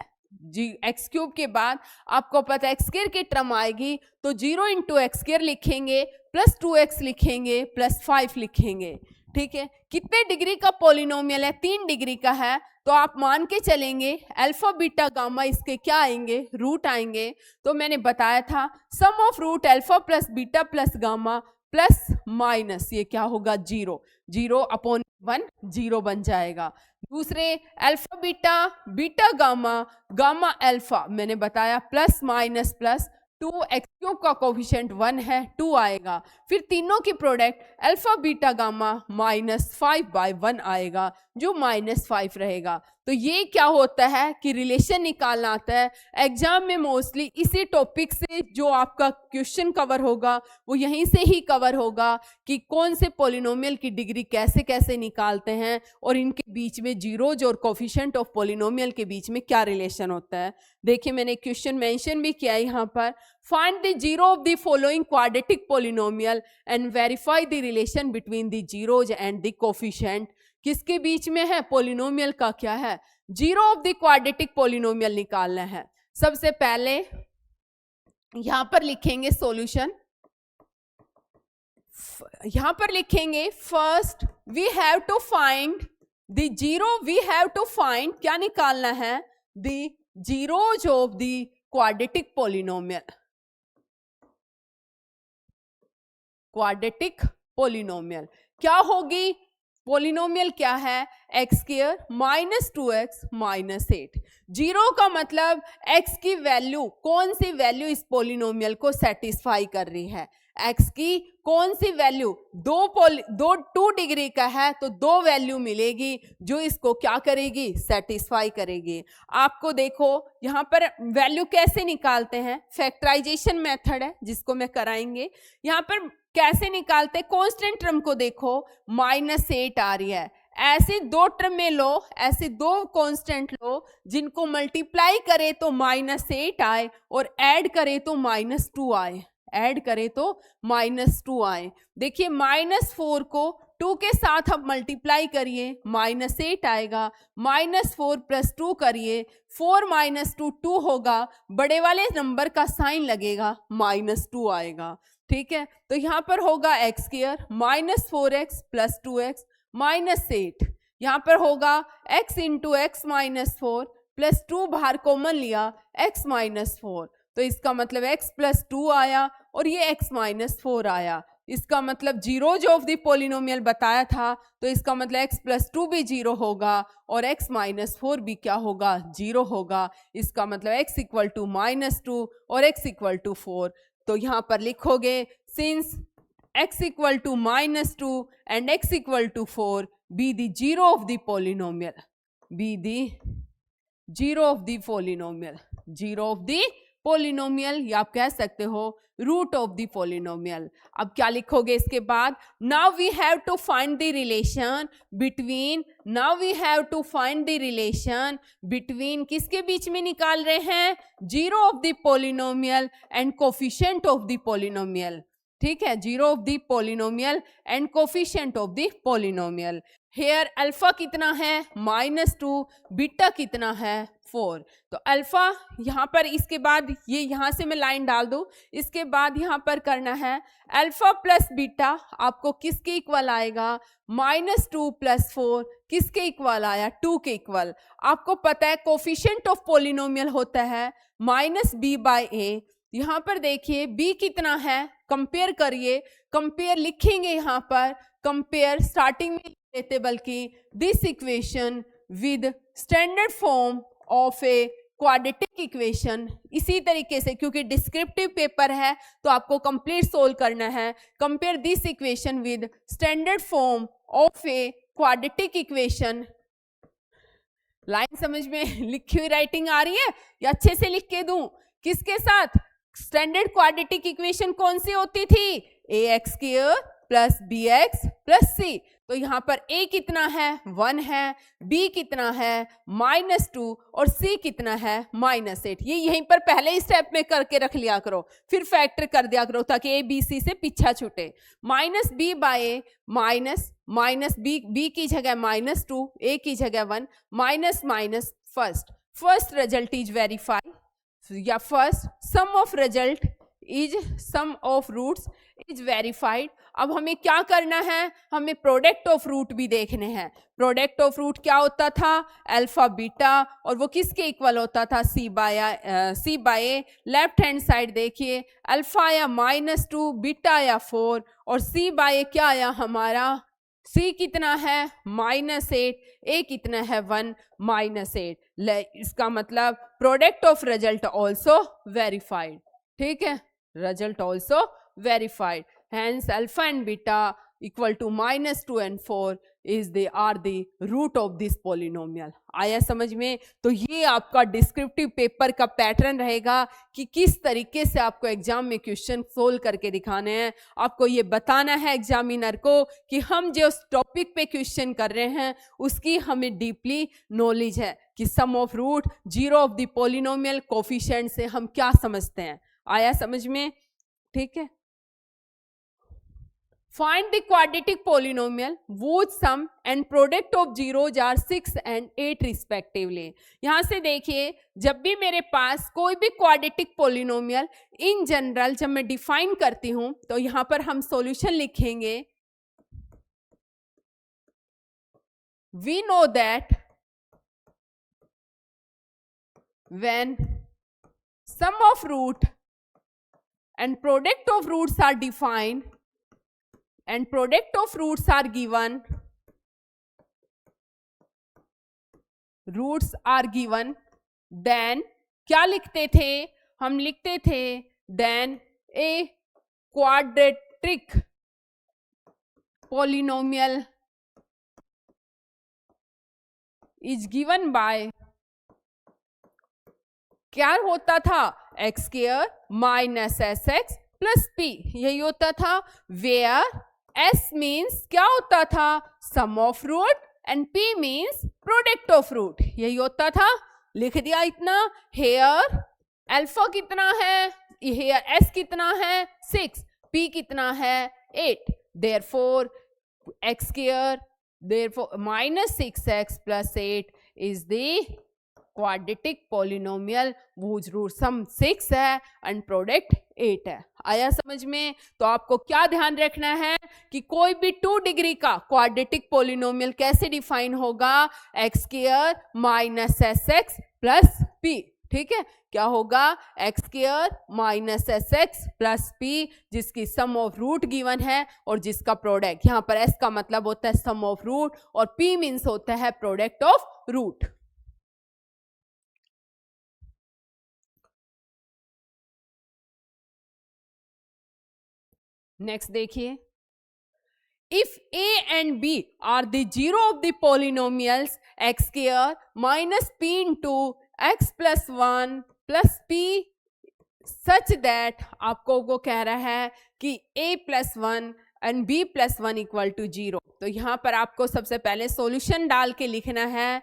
जी एक्स क्यूब के बाद आपको पता है एक्स स्क्वायर की टर्म आएगी, तो 0 इंटू एक्स स्क्वायर लिखेंगे, प्लस 2x लिखेंगे, प्लस 5 लिखेंगे। ठीक है, कितने डिग्री का पॉलिनोमियल है, 3 डिग्री का है। तो आप मान के चलेंगे अल्फा बीटा गामा इसके क्या आएंगे, रूट आएंगे। तो मैंने बताया था sum of root alpha plus beta plus gamma plus minus ये क्या होगा, 0, 0 अपॉन 1, 0 बन जाएगा। दूसरे alpha beta, beta gamma, gamma alpha, मैंने बताया plus minus plus 2 x cube का कोफिशिएंट 1 है, 2 आएगा। फिर तीनों की product alpha beta gamma minus 5/1 आएगा, जो -5 रहेगा। तो ये क्या होता है कि रिलेशन निकालना आता है। एग्जाम में मोस्टली इसी टॉपिक से जो आपका क्वेश्चन कवर होगा वो यहीं से ही कवर होगा कि कौन से पॉलिनोमियल की डिग्री कैसे कैसे निकालते हैं, और इनके बीच में जीरोज और कोफिशिएंट ऑफ पॉलिनोमियल के बीच में क्या रिलेशन होता है। देखिए मैंने क्वेश्चन मेंशन भी किया है यहाँ पर, find the zero of the following quadratic polynomial and verify the relation between the zeros and the coefficient. किसके बीच में है, पॉलिनोमियल का क्या है, zero of the quadratic polynomial निकालना है। सबसे पहले यहां पर लिखेंगे सॉल्यूशन, यहां पर लिखेंगे first we have to find the zero, we have to find क्या निकालना है, the zeros of the quadratic polynomial. Quadratic polynomial क्या होगी, पॉलिनोमियल क्या है, x square minus 2x minus 8। Zero का मतलब x की वैल्यू, कौन सी वैल्यू इस पॉलिनोमियल को सेटिस्फाई कर रही है, x की कौन सी वैल्यू, 2 डिग्री का है तो 2 वैल्यू मिलेगी जो इसको क्या करेगी, सेटिस्फाई करेगी। आपको देखो यहाँ पर वैल्यू कैसे निकालते हैं, फैक्टराइजेशन मेथड है जिसको मैं कराएंगे। यहाँ पर कैसे निकालते हैं, कांस्टेंट टर्म को देखो -8 आ रही है, ऐसे दो टर्म में लो, ऐसे दो कांस्टेंट लो जिनको मल्टीप्लाई करे तो -8 आए और ऐड करे तो -2 आए, ऐड करे तो -2 आए। देखिए -4 को 2 के साथ आप मल्टीप्लाई करिए, -8 आएगा, -4 + 2 करिए, 4 - 2 2 होगा, बड़े वाले नंबर का साइन लगेगा, -2 आएगा। ठीक है, तो यहाँ पर होगा x², -4x + 2x -8, यहाँ पर होगा x × x - 4 + 2 बाहर कॉमन लिया, x - 4, तो इसका मतलब x + 2 आया और ये x - 4 आया। इसका मतलब जीरो जो ऑफ द पॉलिनोमियल बताया था, तो इसका मतलब x + 2 भी 0 होगा और x - 4 भी क्या होगा, 0 होगा। इसका मतलब x = -2 और x = 4। तो यहाँ पर लिखोगे since x = -2 and x = 4 be the zero of the polynomial, be the zero of the polynomial, zero of the polynomial, या आप कह सकते हो रूट ऑफ द पोलिनोमियल। अब क्या लिखोगे इसके बाद, now we have to find the relation between, now we have to find the relation between, किसके बीच में निकाल रहे हैं, zero of the polynomial and coefficient of the polynomial. ठीक है, zero of the polynomial and coefficient of the polynomial. Here alpha कितना है, -2, बीटा कितना है, 4। तो अल्फा यहाँ पर, इसके बाद ये यहाँ से मैं लाइन डाल दूँ, इसके बाद यहाँ पर करना है अल्फा प्लस बीटा आपको किसके इक्वल आएगा, -2 + 4 किसके इक्वल आया, 2 के इक्वल। आपको पता है कोफिशिएंट ऑफ पोलिनोमियल होता है -b/a। यहाँ पर देखिए b कितना है, कंपेयर करिए, कंपेयर लिखेंगे यहाँ पर, कंपेयर स्टार्टिंग में लेते, बल्कि this equation with standard form of a quadratic equation. इसी तरीके से, क्योंकि डिस्क्रिप्टिव पेपर है तो आपको कंप्लीट सोल्व करना है। Compare this equation with standard form of a quadratic equation. Line समझ में लिखी हुई राइटिंग आ रही है या अच्छे से लिख के दूं, किसके साथ, स्टैंडर्ड क्वाड्रेटिक इक्वेशन कौन सी होती थी, ax² + bx + c। तो यहाँ पर a कितना है, 1 है, b कितना है, -2 और c कितना है, -8। ये यहीं पर पहले स्टेप में करके रख लिया करो, फिर फैक्टर कर दिया करो ताकि a b c से पीछा छूटे। -b/a b की जगह -2, a की जगह 1, minus first result is verify, या first sum of result is sum of roots is verified. अब हमें क्या करना है, हमें प्रोडक्ट ऑफ रूट भी देखने हैं। प्रोडक्ट ऑफ रूट क्या होता था, अल्फा बीटा, और वो किसके इक्वल होता था, c/a। लेफ्ट हैंड साइड देखिए, अल्फा आया -2, बीटा आया 4 और c/a क्या आया हमारा, c कितना है, -8, a कितना है, 1 -8। इसका मतलब product of result also verified. ठीक है, result also verified, hence alpha and beta equal to -2 and 4 is they are the root of this polynomial। आया समझ में। तो ये आपका डिस्क्रिप्टिव पेपर का पैटर्न रहेगा कि किस तरीके से आपको एग्जाम में क्वेश्चन सोल्व करके दिखाने हैं। आपको ये बताना है एग्जामिनर को कि हम जो टॉपिक पे क्वेश्चन कर रहे हैं उसकी हमें डीपली नॉलेज है कि sum of root, zero of the polynomial, coefficient से हम क्या समझते हैं। आया समझ में, ठीक है। Find the quadratic polynomial whose sum and product of zeros are 6 and 8 respectively। यहाँ से देखिए, जब भी मेरे पास कोई भी क्वाड्रेटिक पोलिनोमियल इन जनरल जब मैं डिफाइन करती हूं तो यहाँ पर हम सॉल्यूशन लिखेंगे। We know that when sum of root and product of roots are defined and product of roots are given, roots are given, then क्या लिखते थे, हम लिखते थे then a quadratic polynomial is given by, क्या होता था, x² - sx + p, यही होता था। where s मीन्स क्या होता था, sum of root and P means product of root, यही होता था, लिख दिया इतना। हेयर अल्फा कितना है, हेयर S कितना है 6, P कितना है 8, therefore x square, therefore minus 6x plus 8 is the quadratic polynomial whose root sum 6 है एंड प्रोडक्ट 8 है। आया समझ में? तो आपको क्या ध्यान रखना है कि कोई भी 2 डिग्री का क्वाड्रेटिक पॉलिनोमियल कैसे डिफाइन होगा, x square minus S x plus P. ठीक है, क्या होगा, x square minus S x plus P, जिसकी सम ऑफ रूट गिवन है और जिसका प्रोडक्ट, यहाँ पर एस का मतलब होता है सम ऑफ रूट और पी मीन्स होता है प्रोडक्ट ऑफ रूट। नेक्स्ट देखिए, if a and b are the zero of the polynomials x square minus p into x plus 1 plus p such that आपको वो कह रहा है कि a plus 1 and b plus 1 equal to 0। तो यहाँ पर आपको सबसे पहले सॉल्यूशन डाल के लिखना है,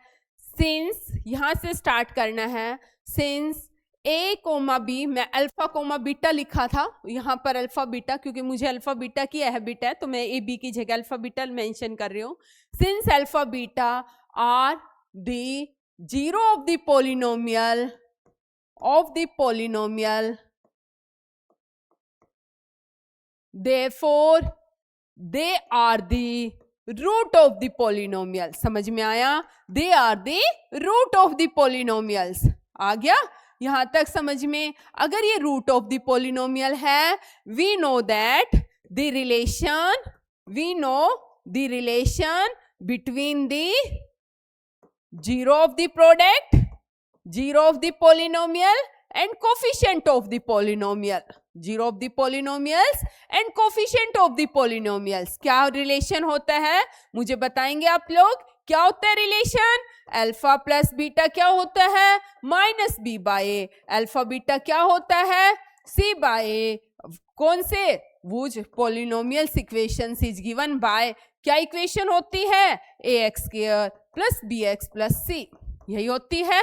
सिंस यहाँ से स्टार्ट करना है, सिंस a कोमा बी, मैं अल्फा कोमा बीटा लिखा था, यहाँ पर अल्फा बीटा, क्योंकि मुझे अल्फा बीटा की हैबिट है तो मैं ए बी की जगह अल्फा बीटा मेंशन कर रही हूँ। Since alpha beta are the zero of the polynomial therefore they are the root of the polynomial। समझ में आया? they are the root of the polynomials। आ गया यहां तक समझ में? अगर ये रूट ऑफ द पॉलिनोमियल है, we know that the relation between the zero of the product, zero of the polynomial and coefficient of the polynomial, zero of the polynomials and coefficient of the polynomials. क्या relation होता है मुझे बताएंगे आप लोग? क्या होता है रिलेशन? अल्फा प्लस बीटा क्या होता है? Minus b by a. Alpha beta क्या होता है? C by a. कौन से? Whose polynomials equation is given by, क्या इक्वेशन होती है? A x square plus b x plus c, यही होती है,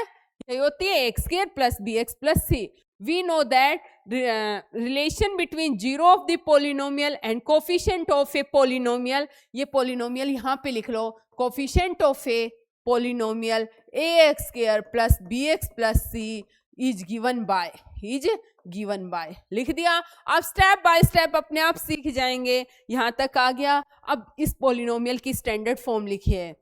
यही होती है x square plus b x plus c. We know that relation between zero of the polynomial and coefficient of a polynomial, ये पॉलिनोमियल यहाँ पे लिख लो, coefficient of A polynomial ax square plus bx plus c is given by, लिख दिया। आप step by step अपने आप सीख जाएंगे। यहां तक आ गया। अब इस पॉलिनोमियल की स्टैंडर्ड फॉर्म लिखिए,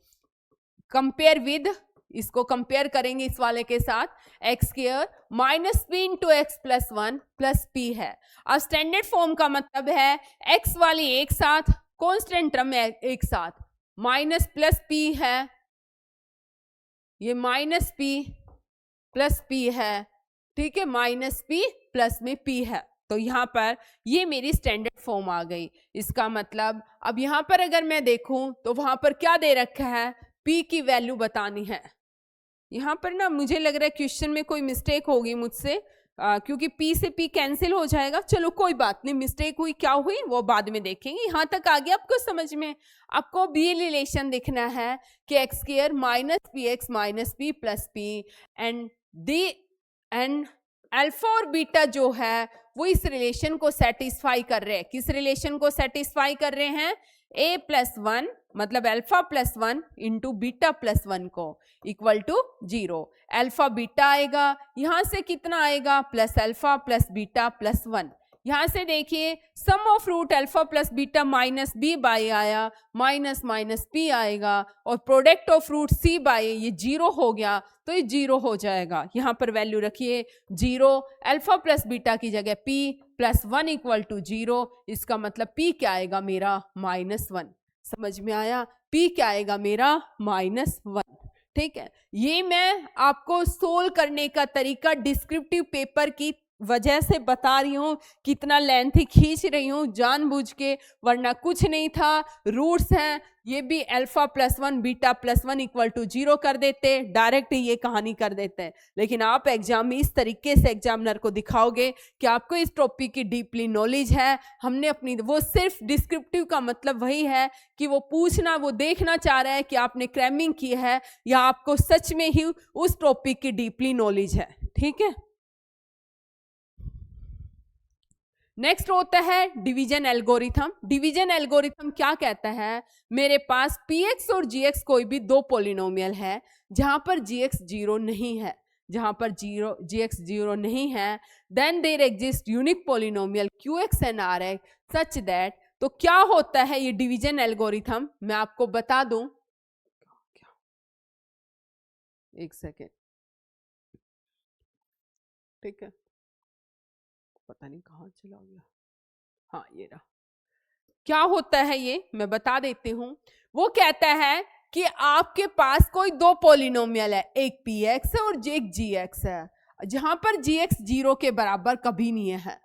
कंपेयर विद, इसको कंपेयर करेंगे इस वाले के साथ, x square minus P into x plus 1 plus P है। अब स्टैंडर्ड फॉर्म का मतलब है एक्स वाली एक साथ, कॉन्स्टेंट टर्म एक साथ, माइनस प्लस पी है, ये माइनस पी प्लस पी है, ठीक है, माइनस पी प्लस में पी है। तो यहाँ पर ये मेरी स्टैंडर्ड फॉर्म आ गई। इसका मतलब अब यहाँ पर अगर मैं देखूं तो वहां पर क्या दे रखा है, पी की वैल्यू बतानी है। यहाँ पर ना मुझे लग रहा है क्वेश्चन में कोई मिस्टेक होगी मुझसे, क्योंकि P से P कैंसिल हो जाएगा। चलो कोई बात नहीं, मिस्टेक हुई, क्या हुई वो बाद में देखेंगे। यहाँ तक आ गया आपको समझ में? आपको बी रिलेशन देखना है कि x square minus P x minus P plus P and alpha और बीटा जो है वो इस रिलेशन को सेटिस्फाई कर रहे हैं। किस रिलेशन को सेटिस्फाई कर रहे हैं? a प्लस 1 मतलब alpha plus 1 into beta plus 1 को इक्वल टू 0। अल्फा बीटा आएगा, यहां से कितना आएगा? Plus alpha plus beta plus 1। यहां से देखिए sum of root alpha plus beta minus b by आया, माइनस माइनस पी आएगा, और product of root c by, ये 0 हो गया तो ये 0 हो जाएगा। यहाँ पर वैल्यू रखिए 0, अल्फा प्लस बीटा की जगह p प्लस 1 इक्वल टू 0। इसका मतलब p क्या आएगा मेरा? -1। समझ में आया? p क्या आएगा मेरा? -1। ठीक है, ये मैं आपको सोल्व करने का तरीका डिस्क्रिप्टिव पेपर की वजह से बता रही हूँ, कितना लेंथी खींच रही हूँ जानबूझ के, वरना कुछ नहीं था। रूट्स हैं, ये भी alpha plus 1 beta plus 1 equal to 0 कर देते, डायरेक्ट ये कहानी कर देते हैं। लेकिन आप एग्जाम में इस तरीके से एग्जामिनर को दिखाओगे कि आपको इस टॉपिक की डीपली नॉलेज है। हमने अपनी, वो सिर्फ डिस्क्रिप्टिव का मतलब वही है कि वो पूछना, वो देखना चाह रहा है कि आपने क्रैमिंग की है या आपको सच में ही उस टॉपिक की डीपली नॉलेज है। ठीक है, नेक्स्ट होता है डिवीजन एल्गोरिथम। डिवीजन एल्गोरिथम क्या कहता है, मेरे पास px और gx कोई भी दो पॉलिनोमियल है जहां पर gx 0 नहीं है, जहां पर gx 0 नहीं है, then there exist unique polynomial qx and rx such that. तो क्या होता है ये डिवीजन एल्गोरिथम, मैं आपको बता दूं, एक सेकेंड, ठीक है, पता नहीं कहाँ चला गया, हाँ ये रहा। क्या होता है ये मैं बता देती हूं। वो कहता है कि आपके पास कोई दो पॉलिनोमियल है, एक px है और एक gx है, जहां पर gx 0 के बराबर कभी नहीं है।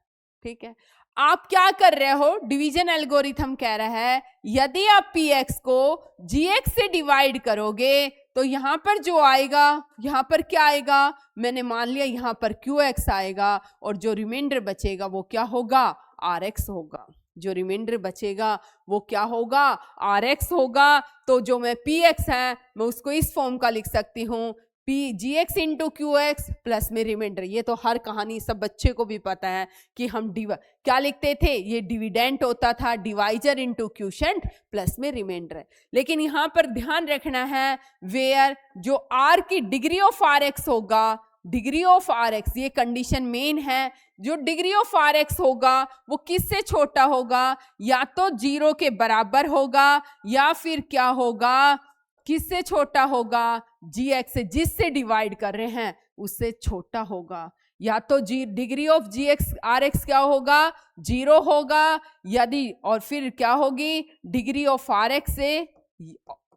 ठीक है, आप क्या कर रहे हो, डिवीजन एल्गोरिथम कह रहा है यदि आप px को gx से डिवाइड करोगे तो यहां पर जो आएगा, यहां पर क्या आएगा, मैंने मान लिया यहां पर qx आएगा और जो रिमाइंडर बचेगा वो क्या होगा, rx होगा। जो रिमाइंडर बचेगा वो क्या होगा, rx होगा। तो जो मैं px है मैं उसको इस फॉर्म का लिख सकती हूँ, gx इंटू qx प्लस में रिमाइंडर। ये तो हर कहानी सब बच्चे को भी पता है कि हम क्या लिखते थे, ये डिविडेंट होता था, डिवाइजर इंटू क्यूशेंट प्लस में रिमाइंडर। लेकिन यहाँ पर ध्यान रखना है, वेयर जो r की डिग्री ऑफ rx होगा, डिग्री ऑफ rx, ये कंडीशन मेन है, जो डिग्री ऑफ rx होगा वो किससे छोटा होगा, या तो 0 के बराबर होगा या फिर क्या होगा, किससे छोटा होगा, gx से, जिससे डिवाइड कर रहे हैं उससे छोटा होगा। या तो डिग्री ऑफ gx rx क्या होगा, 0 होगा, यदि और फिर क्या होगी, डिग्री ऑफ rx से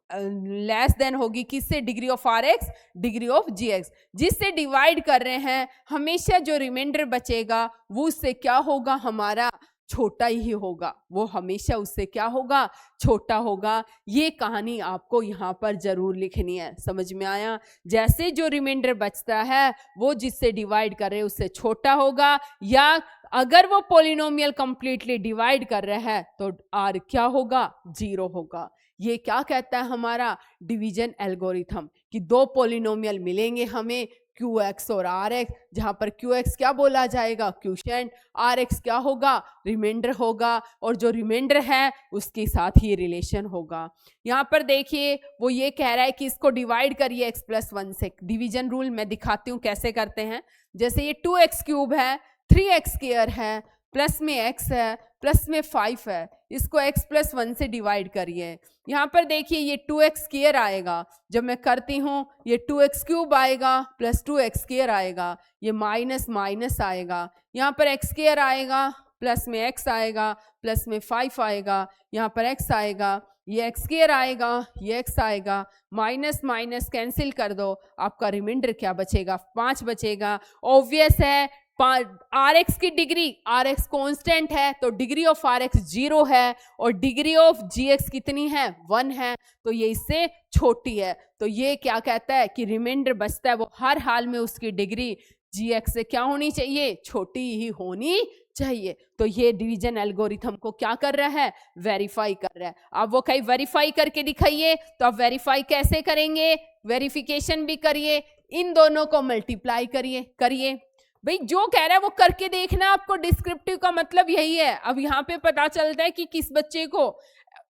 लेस देन होगी, किससे, degree of rx degree of gx, जिससे डिवाइड कर रहे हैं हमेशा जो रिमाइंडर बचेगा वो उससे क्या होगा, हमारा छोटा ही होगा, वो हमेशा उससे क्या होगा, छोटा होगा। ये कहानी आपको यहाँ पर जरूर लिखनी है, समझ में आया। जैसे जो रिमाइंडर बचता है वो जिससे डिवाइड कर रहे हैं उससे छोटा होगा, या अगर वो पॉलिनोमियल कंप्लीटली डिवाइड कर रहा है तो r क्या होगा, 0 होगा। ये क्या कहता है हमारा डिवीजन एल्गोरिथम, कि दो पॉलिनोमियल मिलेंगे हमें qx और rx, जहां पर qx क्या बोला जाएगा, क्यूशेंट, rx क्या होगा, रिमाइंडर होगा, और जो रिमाइंडर है उसके साथ ही रिलेशन होगा। यहाँ पर देखिए वो ये कह रहा है कि इसको डिवाइड करिए x प्लस 1 से। डिवीजन रूल मैं दिखाती हूँ कैसे करते हैं। जैसे ये 2x क्यूब है, 3x स्क्वायर है, प्लस में x है, प्लस में 5 है, इसको x प्लस 1 से डिवाइड करिए। यहाँ पर देखिए ये 2x स्क्वायर आएगा, जब मैं करती हूँ ये 2x क्यूब आएगा प्लस 2x स्क्वायर आएगा, ये माइनस माइनस आएगा, यहाँ पर x स्क्वायर आएगा, प्लस में x आएगा, प्लस में 5 आएगा, यहाँ पर x आएगा, ये x स्क्वायर आएगा, ये x आएगा, माइनस माइनस कैंसिल कर दो, आपका रिमाइंडर क्या बचेगा, 5 बचेगा। ऑब्वियस है rx की डिग्री, rx कांस्टेंट है तो डिग्री ऑफ rx 0 है और डिग्री ऑफ gx कितनी है, 1 है, तो ये इससे छोटी है। तो ये क्या कहता है कि रिमाइंडर बचता है वो हर हाल में उसकी डिग्री gx से क्या होनी चाहिए, छोटी ही होनी चाहिए। तो ये डिवीजन एल्गोरिथम को क्या कर रहा है, वेरीफाई कर रहा है। अब वो कहीं वेरीफाई करके दिखाइए, तो आप वेरीफाई कैसे करेंगे, वेरिफिकेशन भी करिए, इन दोनों को मल्टीप्लाई करिए भाई, जो कह रहा है वो करके देखना। आपको डिस्क्रिप्टिव का मतलब यही है। अब यहाँ पे पता चलता है कि किस बच्चे को,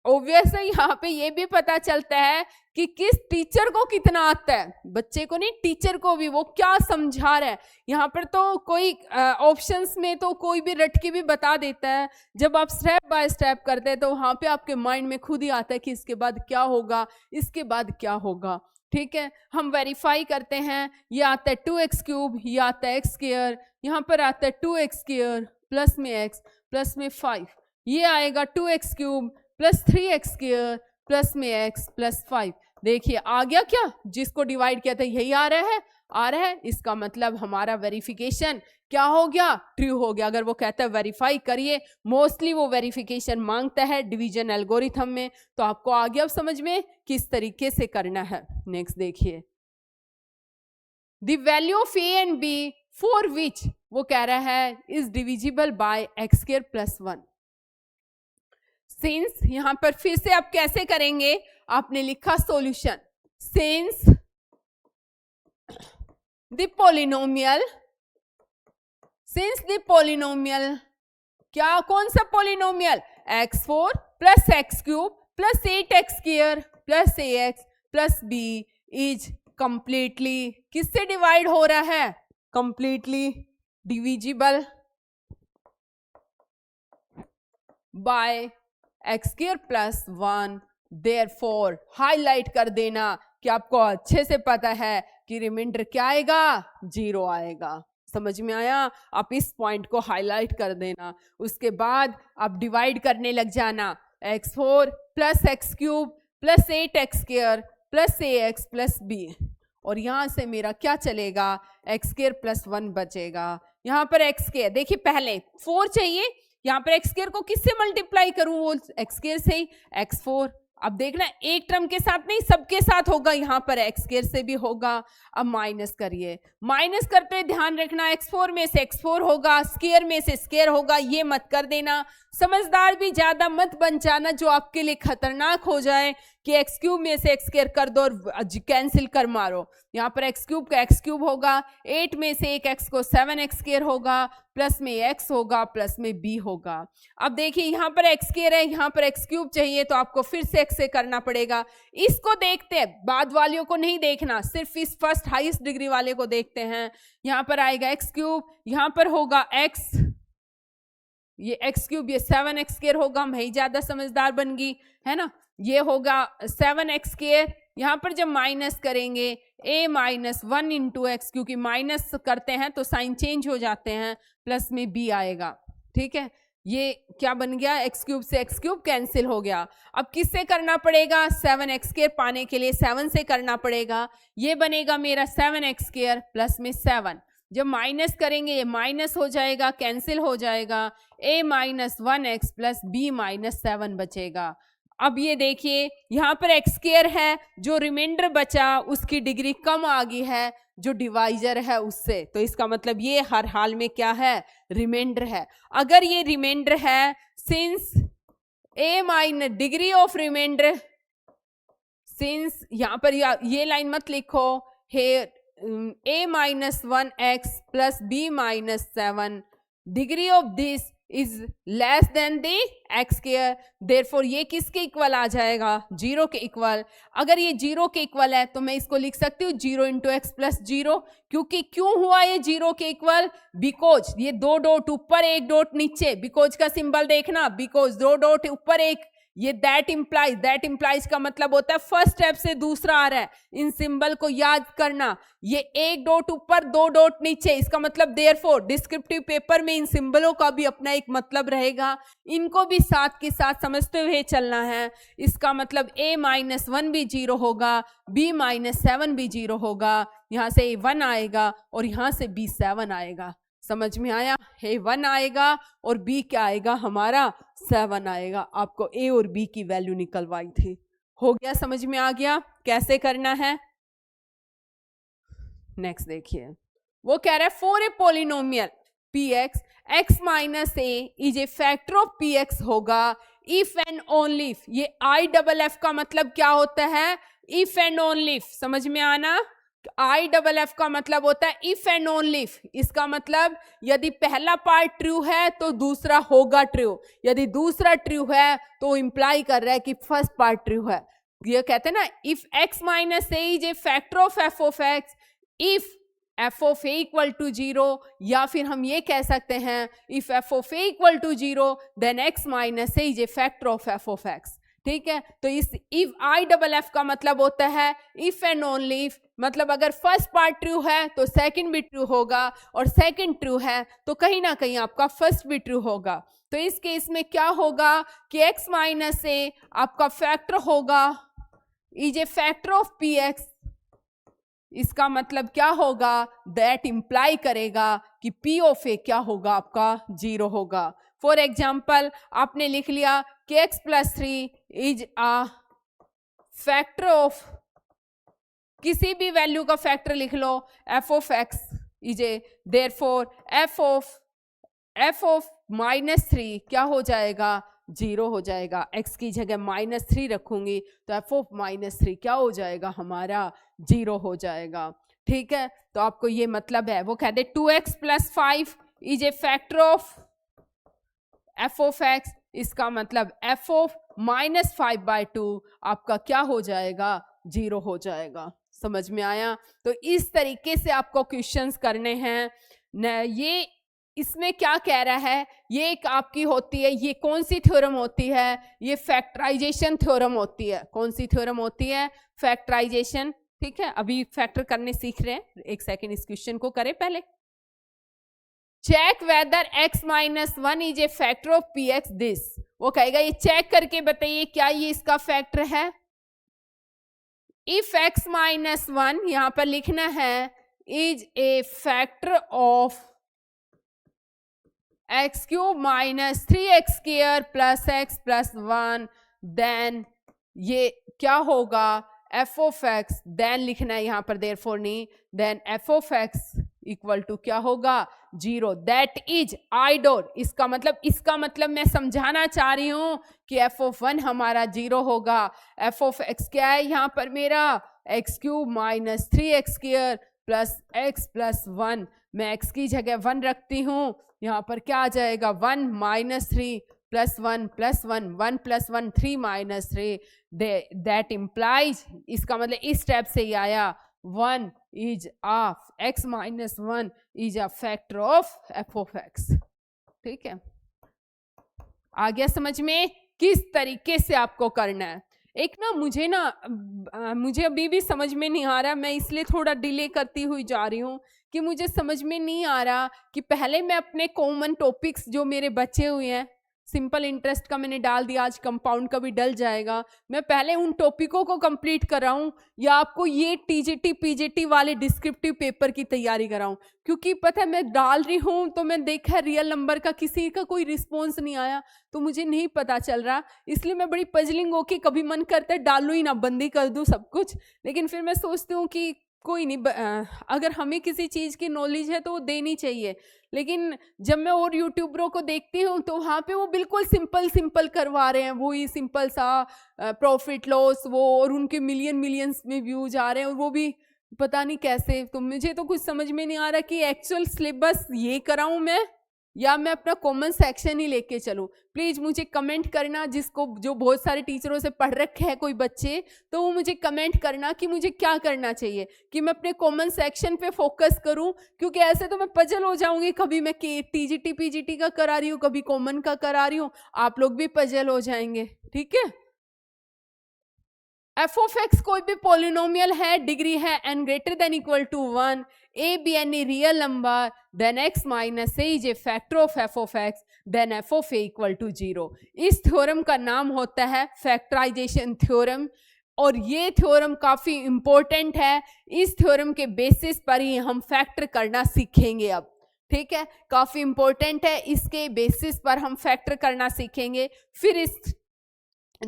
ऑब्वियस है यहाँ पे ये भी पता चलता है कि किस टीचर को कितना आता है, बच्चे को नहीं टीचर को भी, वो क्या समझा रहा है। यहाँ पर तो कोई ऑप्शंस में तो कोई भी रट के भी बता देता है, जब आप स्टेप बाय स्टेप करते हैं तो वहाँ पे आपके माइंड में खुद ही आता है कि इसके बाद क्या होगा, इसके बाद क्या होगा। ठीक है, हम वेरीफाई करते हैं। ये आता है 2x क्यूब, ये आता है x स्क्वायर, यहाँ पर आता है 2x स्क्वायर प्लस में x प्लस में 5, ये आएगा 2x cube plus 3x square plus में x प्लस 5। देखिए आ गया क्या, जिसको डिवाइड किया था यही आ रहा है, आ रहा है, इसका मतलब हमारा वेरिफिकेशन क्या हो गया, ट्रू हो गया। अगर वो कहता है वेरीफाई करिए, मोस्टली वो वेरिफिकेशन मांगता है डिवीजन एल्गोरिथम में, तो आपको आ गया अब समझ में किस तरीके से करना है। नेक्स्ट देखिए, the value of a and b for which, वो कह रहा है is divisible by x square plus 1। Since यहां पर फिर से आप कैसे करेंगे, आपने लिखा solution, since the polynomial, since the polynomial, क्या कौन सा polynomial, x4 plus x cube plus 8x square plus ax plus b is completely किससे डिवाइड हो रहा है, completely divisible by x square plus 1। Therefore highlight कर देना कि आपको अच्छे से पता है कि रिमाइंडर क्या आएगा, 0 आएगा। समझ में आया, आप इस पॉइंट को हाईलाइट कर देना। उसके बाद आप डिवाइड करने लग जाना, x4 plus x cube plus 8x square plus ax plus b, और यहां से मेरा क्या चलेगा, एक्स स्क्वायर प्लस 1 बचेगा। यहां पर एक्स स्क्वायर देखिए, पहले 4 चाहिए, यहाँ पर एक्स स्क्वायर को किससे मल्टीप्लाई करूं, वो एक्स स्क्वायर से ही, x4। अब देखना एक टर्म के साथ नहीं सबके साथ होगा, यहाँ पर एक्स स्क्वायर से भी होगा। अब माइनस करिए, माइनस करते हुए ध्यान रखना x4 में से x4 होगा, स्क्वायर में से स्क्वायर होगा, ये मत कर देना। समझदार भी ज्यादा मत बन जाना जो आपके लिए खतरनाक हो जाए कि एक्स क्यूब में से एक्स स्क्वायर कर दो और कैंसिल कर मारो। यहाँ पर एक्स क्यूब का एक्स क्यूब होगा, 8 में से एक एक्स को 7x स्क्वायर होगा, प्लस में x होगा, प्लस में b होगा। अब देखिए यहाँ पर एक्स स्क्वायर है, यहाँ पर एक्स क्यूब चाहिए, तो आपको फिर से x से करना पड़ेगा। इसको देखते हैं, बाद वालों को नहीं देखना, सिर्फ इस फर्स्ट हाईएस्ट डिग्री वाले को देखते हैं। यहाँ पर आएगा एक्स क्यूब, यहाँ पर होगा x, ये एक्स क्यूब, ये 7x स्क्वायर होगा, मैं ही ज्यादा समझदार बन गई है ना, ये होगा 7x स्क्वायर। यहाँ पर जब माइनस करेंगे a माइनस 1 इंटू एक्स, क्योंकि माइनस करते हैं तो साइन चेंज हो जाते हैं, प्लस में b आएगा। ठीक है, ये क्या बन गया, एक्स क्यूब से एक्स क्यूब कैंसिल हो गया। अब किससे करना पड़ेगा, 7x स्क्वायर पाने के लिए 7 से करना पड़ेगा। ये बनेगा मेरा 7x स्क्वायर प्लस में 7, जब माइनस करेंगे ये माइनस हो जाएगा, कैंसिल हो जाएगा, a minus 1x plus b minus 7 बचेगा। अब ये देखिए यहाँ पर एक्स स्क्वायर है, जो रिमाइंडर बचा उसकी डिग्री कम आ गई है जो डिवाइजर है उससे, तो इसका मतलब ये हर हाल में क्या है, रिमाइंडर है। अगर ये रिमाइंडर है, since a minus degree of remainder, since यहाँ पर ये लाइन मत लिखो, है a minus 1x plus b minus 7, degree of this is less than the x square, therefore ये किसके इक्वल आ जाएगा, 0 के इक्वल। अगर ये 0 के इक्वल है तो मैं इसको लिख सकती हूँ 0 इंटू एक्स प्लस 0, क्योंकि क्यों हुआ ये 0 के इक्वल, बिकॉज ये 2 डॉट ऊपर 1 डॉट नीचे, बिकॉज का सिंबल देखना, बिकॉज 2 डॉट ऊपर 1, ये दैट इम्प्लाइज का मतलब होता है फर्स्ट स्टेप से दूसरा आ रहा है। इन सिंबल को याद करना, ये 1 डॉट ऊपर 2 डॉट नीचे, इसका मतलब देयरफॉर डिस्क्रिप्टिव पेपर में इन सिंबलों का भी अपना एक मतलब रहेगा, इनको भी साथ के साथ समझते हुए चलना है। इसका मतलब a माइनस 1 भी 0 होगा, b माइनस 7 भी 0 होगा, यहाँ से a 1 आएगा और यहाँ से b 7 आएगा। समझ में आया, a 1 आएगा और b क्या आएगा, हमारा 7 आएगा। आपको a और b की वैल्यू निकलवाई थी, हो गया, समझ में आ गया कैसे करना है। नेक्स्ट देखिए, वो कह रहा है for a polynomial px x minus a is a factor of px होगा इफ एंड ओनली इफ। ये IFF का मतलब क्या होता है, इफ एंड ओनली इफ। समझ में आना, IFF का मतलब होता है इफ एंड ओनली इफ। इसका मतलब यदि पहला पार्ट ट्रू है तो दूसरा होगा ट्रू, यदि दूसरा ट्रू है तो इंप्लाई कर रहा है कि फर्स्ट पार्ट ट्रू है। ये कहते हैं ना, if x minus a is a factor of f of x, if f of a equal to 0, या फिर हम ये कह सकते हैं if f of a equal to 0 then x minus a is a factor of f of x। ठीक है, तो इस इफ IFF का मतलब होता है इफ एंड ओनली इफ, मतलब अगर फर्स्ट पार्ट ट्रू है तो सेकंड भी ट्रू होगा, और सेकंड ट्रू है तो कहीं ना कहीं आपका फर्स्ट भी ट्रू होगा। तो इस केस में क्या होगा कि x माइनस a आपका फैक्टर होगा, is a factor of px, इसका मतलब क्या होगा, दैट इंप्लाई करेगा कि पी ऑफ ए क्या होगा, आपका 0 होगा। फॉर एग्जाम्पल आपने लिख लिया कि x plus 3 is a factor of, किसी भी वैल्यू का फैक्टर लिख लो, f of x is a, therefore f of -3 क्या हो जाएगा, 0 हो जाएगा। x की जगह -3 रखूंगी तो f ऑफ -3 क्या हो जाएगा, हमारा 0 हो जाएगा। ठीक है, तो आपको ये मतलब है, वो कहते 2x plus 5 is a factor of f of x, इसका मतलब f ऑफ -5/2 आपका क्या हो जाएगा, 0 हो जाएगा। समझ में आया? तो इस तरीके से आपको क्वेश्चंस करने हैं न। ये इसमें क्या कह रहा है, ये एक आपकी होती है, ये कौन सी थ्योरम होती है, ये फैक्टराइजेशन थ्योरम होती है। कौन सी थ्योरम होती है, फैक्टराइजेशन। ठीक है, अभी फैक्टर करने सीख रहे हैं, एक सेकेंड इस क्वेश्चन को करें पहले। Check whether x minus 1 is a factor of P x this, वो कहेगा ये चेक करके बताइए क्या ये इसका फैक्टर है। इफ x माइनस 1 यहां पर लिखना है is a factor of x cube minus 3x square plus x plus 1, then ये क्या होगा, f ऑफ x, देन लिखना है यहां पर देयरफॉर नहीं, then f of x equal to क्या होगा, 0, दैट इज आइडोर। इसका मतलब मैं समझाना चाह रही हूं कि f ऑफ 1 हमारा 0 होगा। f ऑफ x क्या है यहाँ पर मेरा, x cube minus 3x square plus x plus 1, मैं x की जगह 1 रखती हूँ, यहाँ पर क्या आ जाएगा, 1 minus 3 plus 1 plus 1, 1 plus 1 3 minus 3, that implies, इसका मतलब इस स्टेप से ही आया 1 is of x minus 1 is a factor of f of x। ठीक है, आ गया समझ में किस तरीके से आपको करना है। एक ना मुझे अभी भी समझ में नहीं आ रहा, मैं इसलिए थोड़ा डिले करती हुई जा रही हूँ कि मुझे समझ में नहीं आ रहा कि पहले मैं अपने कॉमन टॉपिक्स जो मेरे बचे हुए हैं, सिंपल इंटरेस्ट का मैंने डाल दिया, आज कंपाउंड का भी डल जाएगा, मैं पहले उन टॉपिकों को कंप्लीट कराऊं या आपको ये टीजीटी पीजीटी वाले डिस्क्रिप्टिव पेपर की तैयारी कराऊं। क्योंकि पता है मैं डाल रही हूं तो मैं देखा रियल नंबर का किसी का कोई रिस्पॉन्स नहीं आया, तो मुझे नहीं पता चल रहा, इसलिए मैं बड़ी पजलिंग होके कभी मन करता है डालू ही ना, बंदी कर दूं सब कुछ, लेकिन फिर मैं सोचती हूँ कि कोई नहीं, अगर हमें किसी चीज़ की नॉलेज है तो वो देनी चाहिए। लेकिन जब मैं और यूट्यूबरों को देखती हूँ तो वहाँ पे वो बिल्कुल सिंपल करवा रहे हैं, वो ही सिंपल सा प्रॉफिट लॉस वो, और उनके मिलियंस में व्यूज आ रहे हैं, और वो भी पता नहीं कैसे। तो मुझे तो कुछ समझ में नहीं आ रहा कि एक्चुअल सिलेबस ये कराऊं मैं या मैं अपना कॉमन सेक्शन ही लेके चलूं। प्लीज मुझे कमेंट करना, जिसको जो बहुत सारे टीचरों से पढ़ रखे हैं कोई बच्चे, तो वो मुझे कमेंट करना कि मुझे क्या करना चाहिए, कि मैं अपने कॉमन सेक्शन पे फोकस करूं, क्योंकि ऐसे तो मैं पजल हो जाऊंगी, कभी मैं टीजीटी पीजीटी का करा रही हूँ, कभी कॉमन का करा रही हूँ, आप लोग भी पजल हो जाएंगे। ठीक है, f ऑफ x कोई भी पॉलिनोमियल है, डिग्री है n greater than equal to 1, a be any real number, then x minus a is a factor of f of x, then f of a equal to 0। इस theorem का नाम होता है factorisation theorem, और ये theorem काफी important है। इस थ्योरम के बेसिस पर ही हम फैक्टर करना सीखेंगे अब। ठीक है, काफी इंपॉर्टेंट है, इसके बेसिस पर हम फैक्टर करना सीखेंगे, फिर इस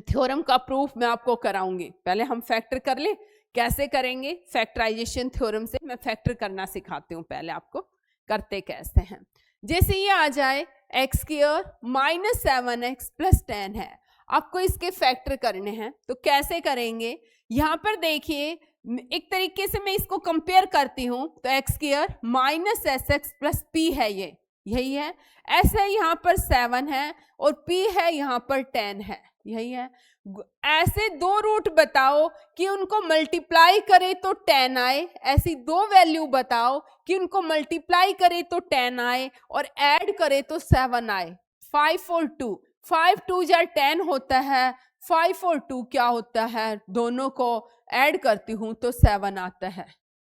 थ्योरम का प्रूफ मैं आपको कराऊंगी। पहले हम फैक्टर कर ले, कैसे करेंगे फैक्टराइजेशन थ्योरम से, मैं फैक्टर करना सिखाती हूँ पहले आपको, करते कैसे हैं। जैसे ये आ जाए x square minus 7x plus 10 है, आपको इसके फैक्टर करने हैं, तो कैसे करेंगे, यहाँ पर देखिए एक तरीके से मैं इसको कंपेयर करती हूँ, तो x square minus sx plus p है, ये यही है, s है यहाँ पर 7 है और p है यहाँ पर 10 है, यही है। ऐसे दो रूट बताओ कि उनको मल्टीप्लाई करे तो 10 आए, ऐसी दो वैल्यू बताओ कि उनको मल्टीप्लाई करे तो 10 आए और ऐड करे तो 7 आए। 5 और 2, 5 2 जा 10 होता है, 5 और 2 क्या होता है, दोनों को ऐड करती हूं तो 7 आता है,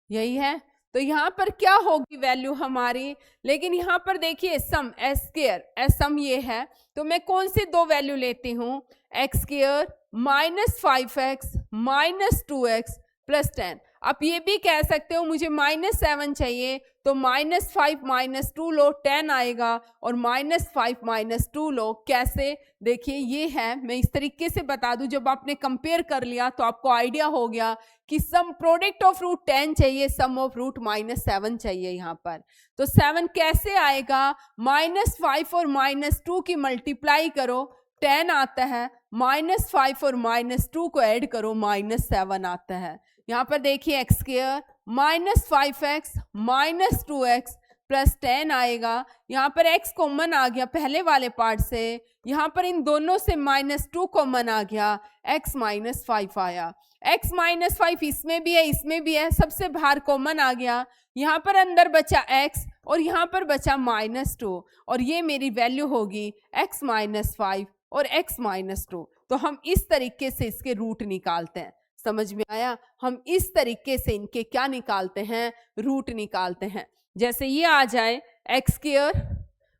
यही है। तो यहाँ पर क्या होगी वैल्यू हमारी, लेकिन यहाँ पर देखिए सम s स्क्वायर, सम ये है, तो मैं कौन सी दो वैल्यू लेती हूँ, x square minus 5x minus 2x plus 10। आप ये भी कह सकते हो मुझे -7 चाहिए, तो -5 - 2 लो 10 आएगा, और -5 - 2 लो। कैसे? देखिए ये है, मैं इस तरीके से बता दूं, जब आपने कंपेयर कर लिया तो आपको आइडिया हो गया कि सम प्रोडक्ट ऑफ रूट 10 चाहिए, सम ऑफ रूट -7 चाहिए यहाँ पर। तो 7 कैसे आएगा? -5 और -2 की मल्टीप्लाई करो, 10 आता है, -5 और -2 को ऐड करो, -7 आता है। यहाँ पर देखिए x square -5x - 2x plus 10 आएगा। यहाँ पर x कॉमन आ गया पहले वाले पार्ट से, यहाँ पर इन दोनों से -2 कॉमन आ गया, x -5 आया। x -5 इसमें भी है, इसमें भी है, सबसे बाहर कॉमन आ गया। यहाँ पर अंदर बचा x और यहाँ पर बचा -2, और ये मेरी वैल्यू होगी x -5 और x -2। तो हम इस तरीके से इसके रूट निकालते हैं। समझ में आया? हम इस तरीके से इनके क्या निकालते हैं? रूट निकालते हैं। जैसे ये आ जाए x square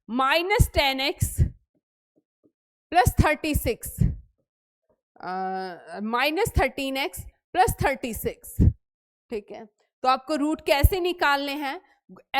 -10x plus 36 -13x plus 36, ठीक है। तो आपको रूट कैसे निकालने हैं?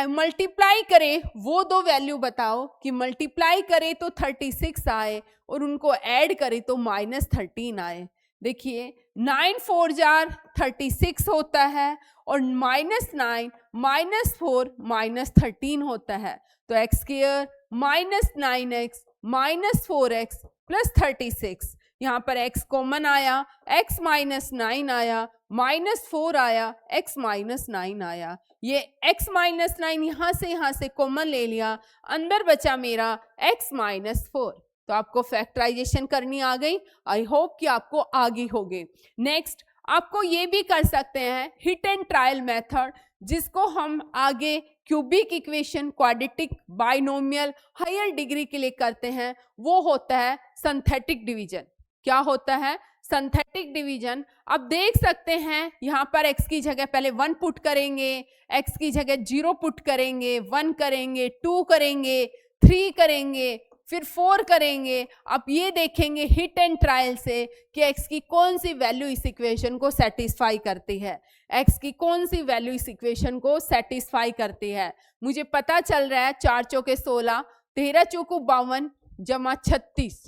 मल्टीप्लाई करें, वो दो वैल्यू बताओ कि मल्टीप्लाई करें तो 36 आए और उनको ऐड करें तो -13 आए। देखिए 9 4 जार 36 होता है, और -9 -4 -13 होता है। तो x square -9x -4x plus 36, यहाँ पर x कॉमन आया, x -9 आया, -4 आया, x -9 आया। ये x -9 यहाँ से कॉमन ले लिया, अंदर बचा मेरा x -4। तो आपको फैक्टराइजेशन करनी आ गई। आई होप कि आपको आगे होगी। नेक्स्ट आपको ये भी कर सकते हैं हिट एंड ट्रायल मेथड, जिसको हम आगे cubic equation, quadratic, binomial, higher degree के लिए करते हैं। वो होता है सिंथेटिक डिवीजन। क्या होता है? Synthetic division. अब देख सकते हैं यहाँ पर x की जगह पहले 1 पुट करेंगे, x की जगह 0 पुट करेंगे, 1 करेंगे, 2 करेंगे, 3 करेंगे, फिर 4 करेंगे। आप ये देखेंगे हिट एंड ट्रायल से कि x की कौन सी वैल्यू इस इक्वेशन को सेटिस्फाई करती है, x की कौन सी वैल्यू इस इक्वेशन को सेटिस्फाई करती है। मुझे पता चल रहा है 4 चौके 16, 13 चौको 52 जमा 36,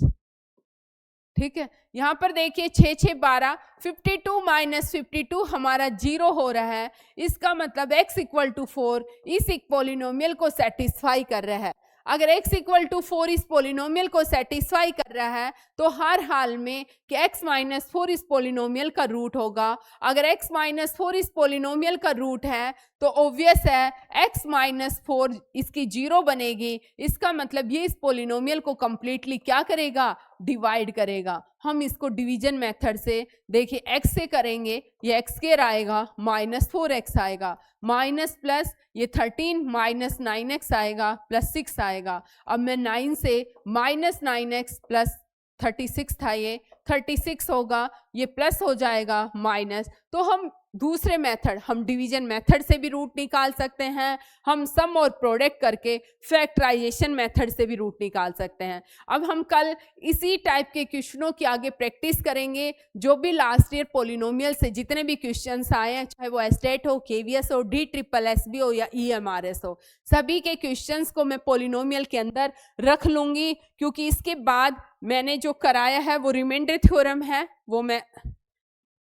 ठीक है। यहाँ पर देखिए 6 6 12, 52 - 52 हमारा 0 हो रहा है। इसका मतलब x = 4 इस एक पॉलिनोमियल को सेटिस्फाई कर रहा है। अगर x = 4 इस पॉलिनोमियल को सेटिस्फाई कर रहा है तो हर हाल में कि x - 4 इस पॉलिनोमियल का रूट होगा। अगर x - 4 इस पॉलिनोमियल का रूट है तो ऑब्वियस है x - 4 इसकी 0 बनेगी। इसका मतलब ये इस पॉलिनोमियल को कंप्लीटली क्या करेगा? डिवाइड करेगा। हम इसको डिवीजन मेथड से देखिए x से करेंगे, ये एक्स स्क्वायर आएगा, -4x आएगा, माइनस प्लस ये 13 - 9x आएगा, प्लस 6 आएगा। अब मैं 9 से -9x प्लस 36 था, ये 36 होगा, ये प्लस हो जाएगा माइनस। तो हम दूसरे मेथड, हम डिवीजन मेथड से भी रूट निकाल सकते हैं, हम सम और प्रोडक्ट करके फैक्टराइजेशन मेथड से भी रूट निकाल सकते हैं। अब हम कल इसी टाइप के क्वेश्चनों की आगे प्रैक्टिस करेंगे। जो भी लास्ट ईयर पॉलिनोमियल से जितने भी क्वेश्चंस आए हैं, चाहे वो एस्टेट हो, केवीएस हो, DSSS हो या EMRS हो, सभी के क्वेश्चंस को मैं पॉलिनोमियल के अंदर रख लूंगी, क्योंकि इसके बाद मैंने जो कराया है वो रिमाइंडर थ्योरम है, वो मैं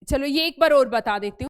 चलो ये एक बार और बता देती हूँ।